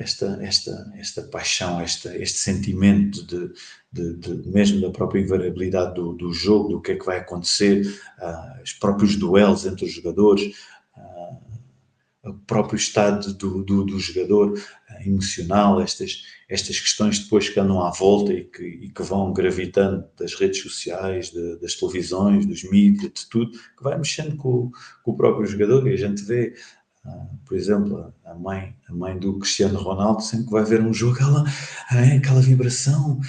paixão, este sentimento de mesmo da própria invariabilidade do jogo, do que é que vai acontecer, os próprios duelos entre os jogadores, o próprio estado do jogador emocional, estas questões depois que andam à volta e que vão gravitando das redes sociais, das televisões, dos mídias, de tudo, que vai mexendo com o próprio jogador. E a gente vê, por exemplo, a mãe do Cristiano Ronaldo, sempre que vai ver um jogo, aquela vibração.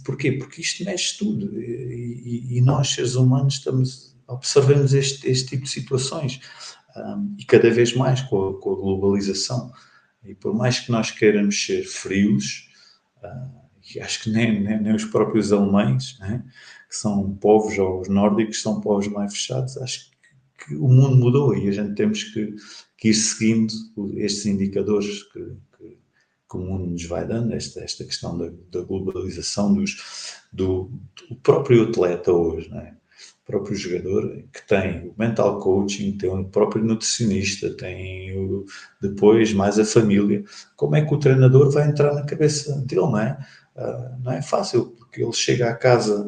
Porquê? Porque isto mexe tudo. E nós, seres humanos, observamos este tipo de situações. E cada vez mais com a globalização. E por mais que nós queiramos ser frios, e acho que nem os próprios alemães, né, que são povos, ou os nórdicos, são povos mais fechados, acho que o mundo mudou e a gente temos que ir seguindo estes indicadores que o mundo nos vai dando, esta questão da globalização, do próprio atleta hoje, né? O próprio jogador que tem o mental coaching, tem o próprio nutricionista, tem depois mais a família. Como é que o treinador vai entrar na cabeça dele, não é? Não é fácil, porque ele chega à casa,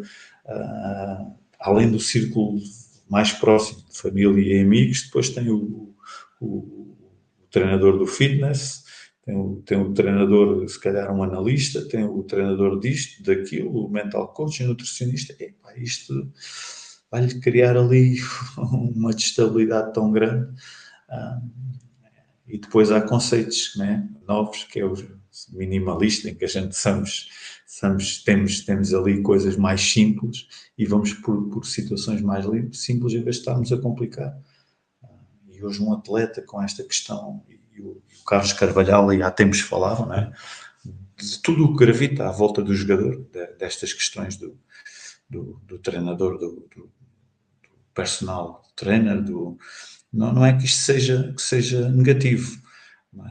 além do círculo mais próximo de família e amigos, depois tem o treinador do fitness, tem o treinador, se calhar um analista, tem o treinador disto, daquilo, o mental coach, o nutricionista. Isto vai-lhe criar ali uma destabilidade tão grande. E depois há conceitos, né, novos, que é o minimalista, em que a gente temos ali coisas mais simples e vamos por situações mais simples em vez de estarmos a complicar. E hoje um atleta com esta questão, e o Carlos Carvalhal aí há tempos falava, né, de tudo o que gravita à volta do jogador, destas questões do treinador, do personal trainer, não é que isto seja negativo,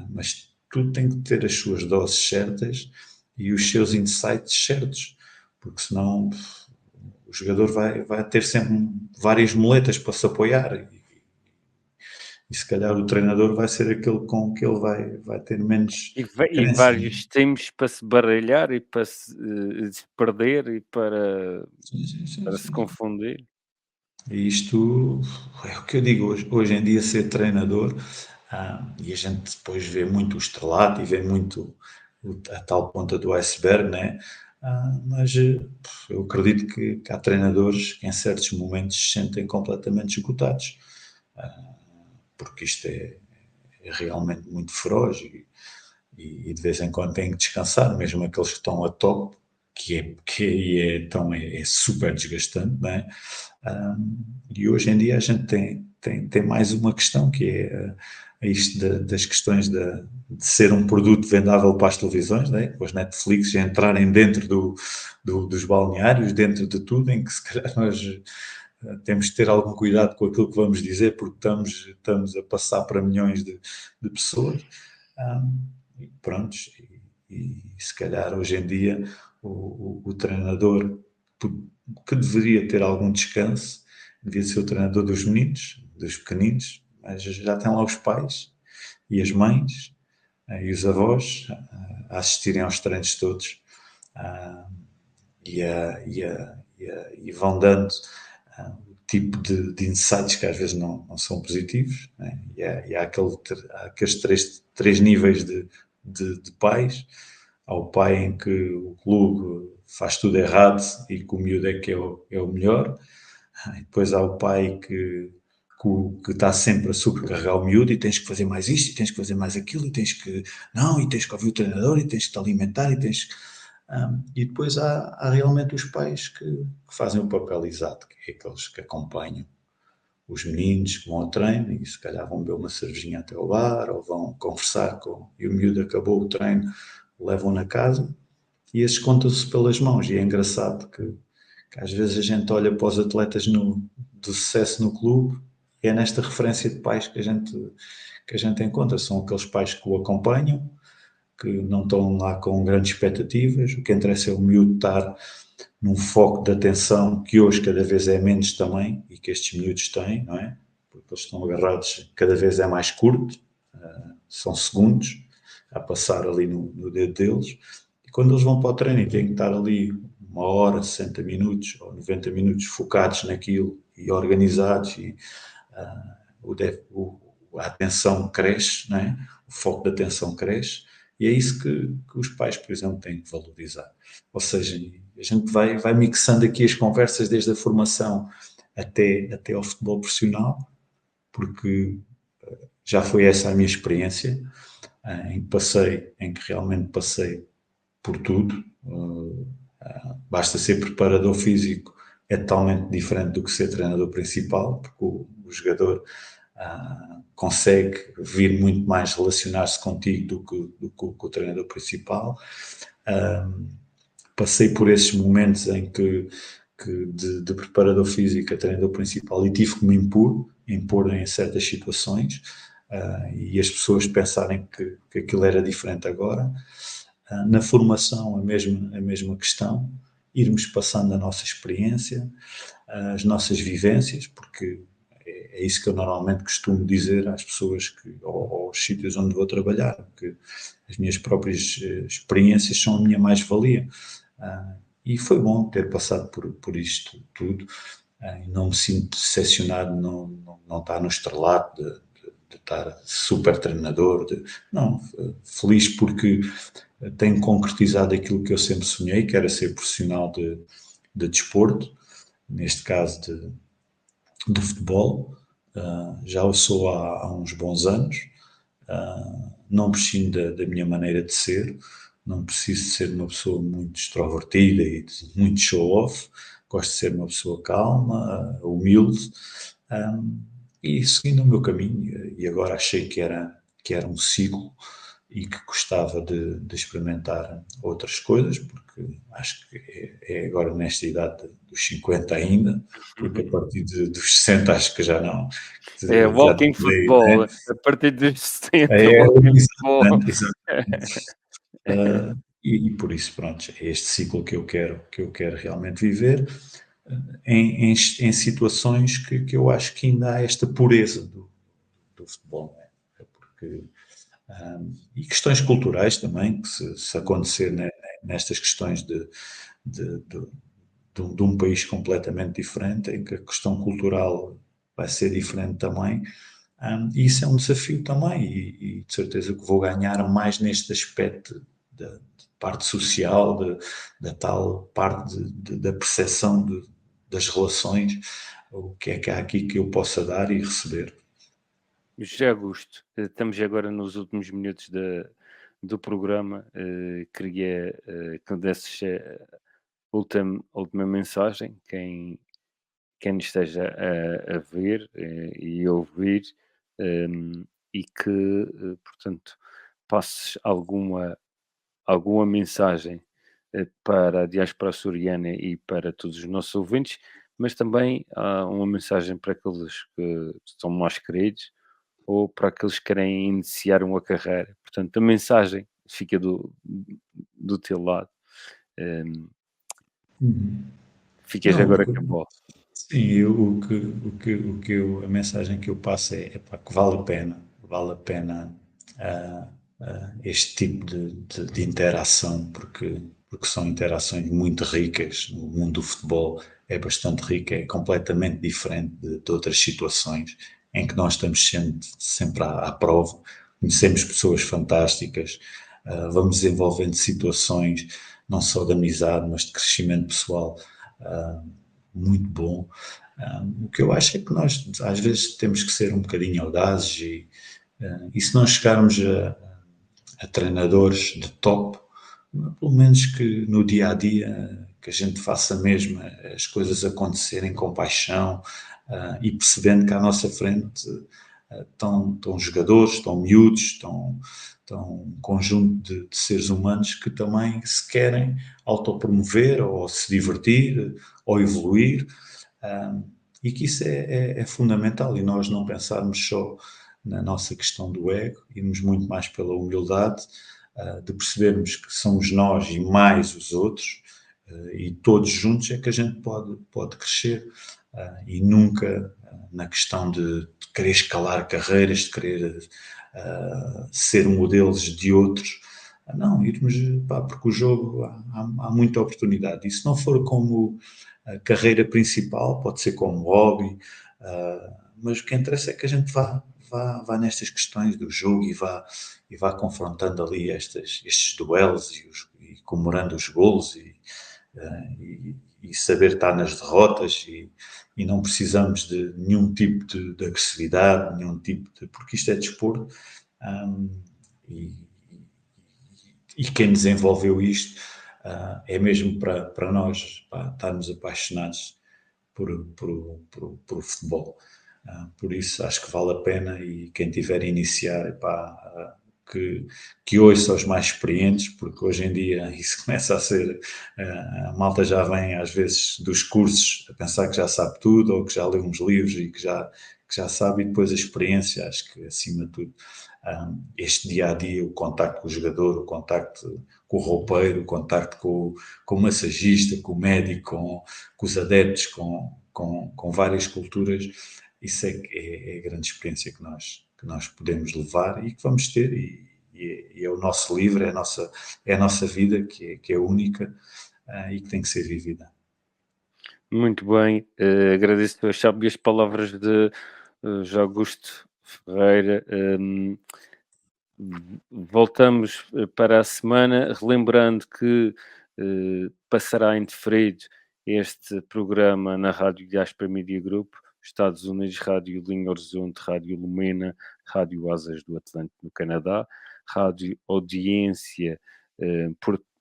mas tudo tem que ter as suas doses certas e os seus insights certos, porque senão o jogador vai ter sempre várias muletas para se apoiar e se calhar o treinador vai ser aquele com que ele vai ter menos E vários times para se baralhar e para se perder e para se confundir. E isto é o que eu digo, hoje em dia ser treinador, e a gente depois vê muito o estrelato e vê muito a tal ponta do iceberg, né? Mas eu acredito que há treinadores que em certos momentos se sentem completamente esgotados, porque isto é realmente muito feroz e de vez em quando têm que descansar, mesmo aqueles que estão a top, é super desgastante, não é? E hoje em dia a gente tem mais uma questão, que é isto das questões de ser um produto vendável para as televisões, não é? Com as Netflix entrarem dentro dos balneários, dentro de tudo, em que se calhar nós temos de ter algum cuidado com aquilo que vamos dizer, porque estamos a passar para milhões de pessoas. E prontos, e se calhar hoje em dia o treinador que deveria ter algum descanso devia ser o treinador dos meninos, dos pequeninos, mas já tem lá os pais e as mães e os avós a assistirem aos treinos todos, e vão dando o tipo de insights que às vezes não são positivos, né? E há aqueles três níveis de pais. Há o pai em que o clube faz tudo errado e que o miúdo é que é o melhor. E depois há o pai que está sempre a sobrecarregar o miúdo, e tens que fazer mais isto, e tens que fazer mais aquilo, e tens que ouvir o treinador, e tens que te alimentar, e depois há realmente os pais que fazem o papel exato, que é aqueles que acompanham os meninos que vão ao treino e se calhar vão beber uma cervejinha até ao bar, ou vão conversar e o miúdo acabou o treino, levam na casa, e esses contam-se pelas mãos. E é engraçado que às vezes a gente olha para os atletas do sucesso no clube, e é nesta referência de pais que a gente encontra. São aqueles pais que o acompanham, que não estão lá com grandes expectativas. O que interessa é o miúdo estar num foco de atenção que hoje cada vez é menos também, e que estes miúdos têm, não é? Porque eles estão agarrados, cada vez é mais curto, são segundos a passar ali no dedo deles, e quando eles vão para o treino e têm que estar ali 1 hora, 60 minutos ou 90 minutos focados naquilo e organizados, e a atenção cresce, não é? O foco da atenção cresce, e é isso que os pais, por exemplo, têm que valorizar. Ou seja, a gente vai mixando aqui as conversas desde a formação até ao futebol profissional, porque já foi essa a minha experiência, em que realmente passei por tudo. Basta ser preparador físico, é totalmente diferente do que ser treinador principal, porque o jogador consegue vir muito mais relacionar-se contigo do que o treinador principal. Passei por esses momentos em que de preparador físico a treinador principal, e tive que me impor em certas situações, e as pessoas pensarem que aquilo era diferente agora. Na formação, a mesma questão, irmos passando a nossa experiência, as nossas vivências, porque é isso que eu normalmente costumo dizer às pessoas aos sítios onde vou trabalhar, que as minhas próprias experiências são a minha mais-valia. E foi bom ter passado por isto tudo, e não me sinto decepcionado, não estar no estrelato de estar super treinador, feliz porque tenho concretizado aquilo que eu sempre sonhei, que era ser profissional de desporto, neste caso de futebol. Já o sou há uns bons anos. Não prescindo da minha maneira de ser, não preciso de ser uma pessoa muito extrovertida e muito show-off. Gosto de ser uma pessoa calma, humilde, e seguindo o meu caminho. E agora achei que era um ciclo e que gostava de experimentar outras coisas, porque acho que é agora nesta idade dos 50 ainda, porque a partir dos 60 acho que já não. É walking futebol, né? a partir dos 60, walking futebol. Exatamente. E por isso, pronto, é este ciclo que eu quero realmente viver, em situações que eu acho que ainda há esta pureza do futebol, né? Porque e questões culturais também, que se acontecer nestas questões de um país completamente diferente, em que a questão cultural vai ser diferente também, e isso é um desafio também, e de certeza que vou ganhar mais neste aspecto da parte social, da tal parte da percepção das relações, o que é que há aqui que eu possa dar e receber. José Augusto, estamos agora nos últimos minutos do programa. Queria que desses a última mensagem, quem nos esteja a ver e a ouvir, e que, portanto, passes alguma mensagem para a diáspora açoriana e para todos os nossos ouvintes, mas também há uma mensagem para aqueles que são mais queridos ou para aqueles que querem iniciar uma carreira. Portanto, a mensagem fica do teu lado. Hum, Uhum. ficas Não, agora com a bola. sim, a mensagem que eu passo é, pá, que vale a pena este tipo de interação, porque são interações muito ricas. O mundo do futebol é bastante rico, é completamente diferente de outras situações em que nós estamos sempre à prova, conhecemos pessoas fantásticas, vamos desenvolvendo situações não só de amizade, mas de crescimento pessoal muito bom. O que eu acho é que nós, às vezes, temos que ser um bocadinho audazes e se não chegarmos a treinadores de top, pelo menos que no dia a dia que a gente faça mesmo as coisas acontecerem com paixão e percebendo que à nossa frente estão jogadores, estão miúdos, estão um conjunto de seres humanos que também se querem autopromover ou se divertir ou evoluir, e que isso é fundamental, e nós não pensarmos só na nossa questão do ego, irmos muito mais pela humildade, de percebermos que somos nós e mais os outros, e todos juntos é que a gente pode crescer, e nunca na questão de querer escalar carreiras, de querer ser modelos de outros. Não, irmos, pá, porque o jogo há muita oportunidade. E se não for como a carreira principal, pode ser como hobby, mas o que interessa é que a gente vá nestas questões do jogo e vá confrontando ali estes duelos e comemorando os golos e saber estar nas derrotas e não precisamos de nenhum tipo de agressividade, nenhum tipo de... porque isto é desporto, um, e, e quem desenvolveu isto é mesmo para nós estarmos apaixonados por futebol. Por isso acho que vale a pena e quem tiver a iniciar, que ouça os mais experientes, porque hoje em dia isso começa a ser, a malta já vem às vezes dos cursos a pensar que já sabe tudo ou que já leu uns livros e que já sabe, e depois a experiência, acho que acima de tudo, este dia-a-dia, o contacto com o jogador, o contacto com o roupeiro, o contacto com o massagista, com o médico, com os adeptos, com várias culturas, isso é a grande experiência que nós podemos levar e que vamos ter, e é o nosso livro, é a nossa vida que é única e que tem que ser vivida. Muito bem, agradeço as sábias palavras de José Augusto Ferreira. Voltamos para a semana, relembrando que passará indeferido este programa na Rádio Diaspora Media Group, Estados Unidos, Rádio Linha Horizonte, Rádio Lumena, Rádio Asas do Atlântico no Canadá, Rádio Audiência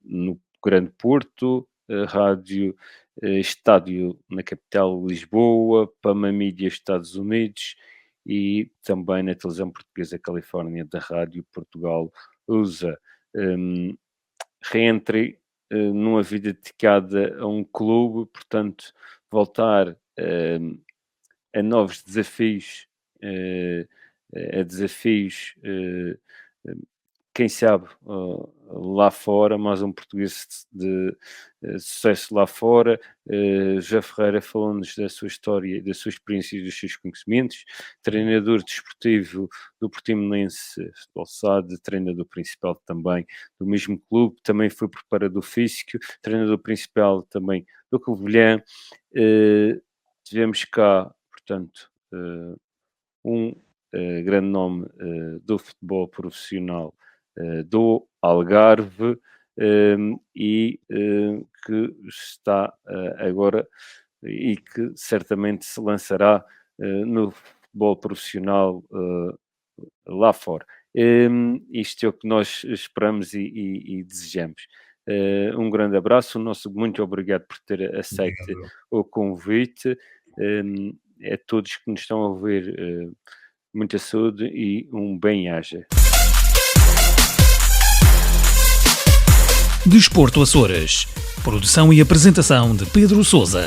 no Grande Porto, Rádio Estádio na capital Lisboa, Pama Mídia Estados Unidos e também na televisão portuguesa Califórnia da Rádio Portugal USA. Reentre numa vida dedicada a um clube, portanto, voltar a novos desafios, a desafios, quem sabe, lá fora, mais um português de sucesso lá fora. José Ferreira falou-nos da sua história, da sua experiência e dos seus conhecimentos. Treinador desportivo do Portimonense Futebol SAD, treinador principal também do mesmo clube, também foi preparador físico, treinador principal também do Covilhã. Tivemos cá, portanto, um grande nome do futebol profissional do Algarve, e que está agora e que certamente se lançará no futebol profissional lá fora. Isto é o que nós esperamos e desejamos. Um grande abraço, muito obrigado por ter aceito Obrigado. o convite. A todos que nos estão a ouvir, muita saúde e um bem-aja. Desporto Açores. Produção e apresentação de Pedro Sousa.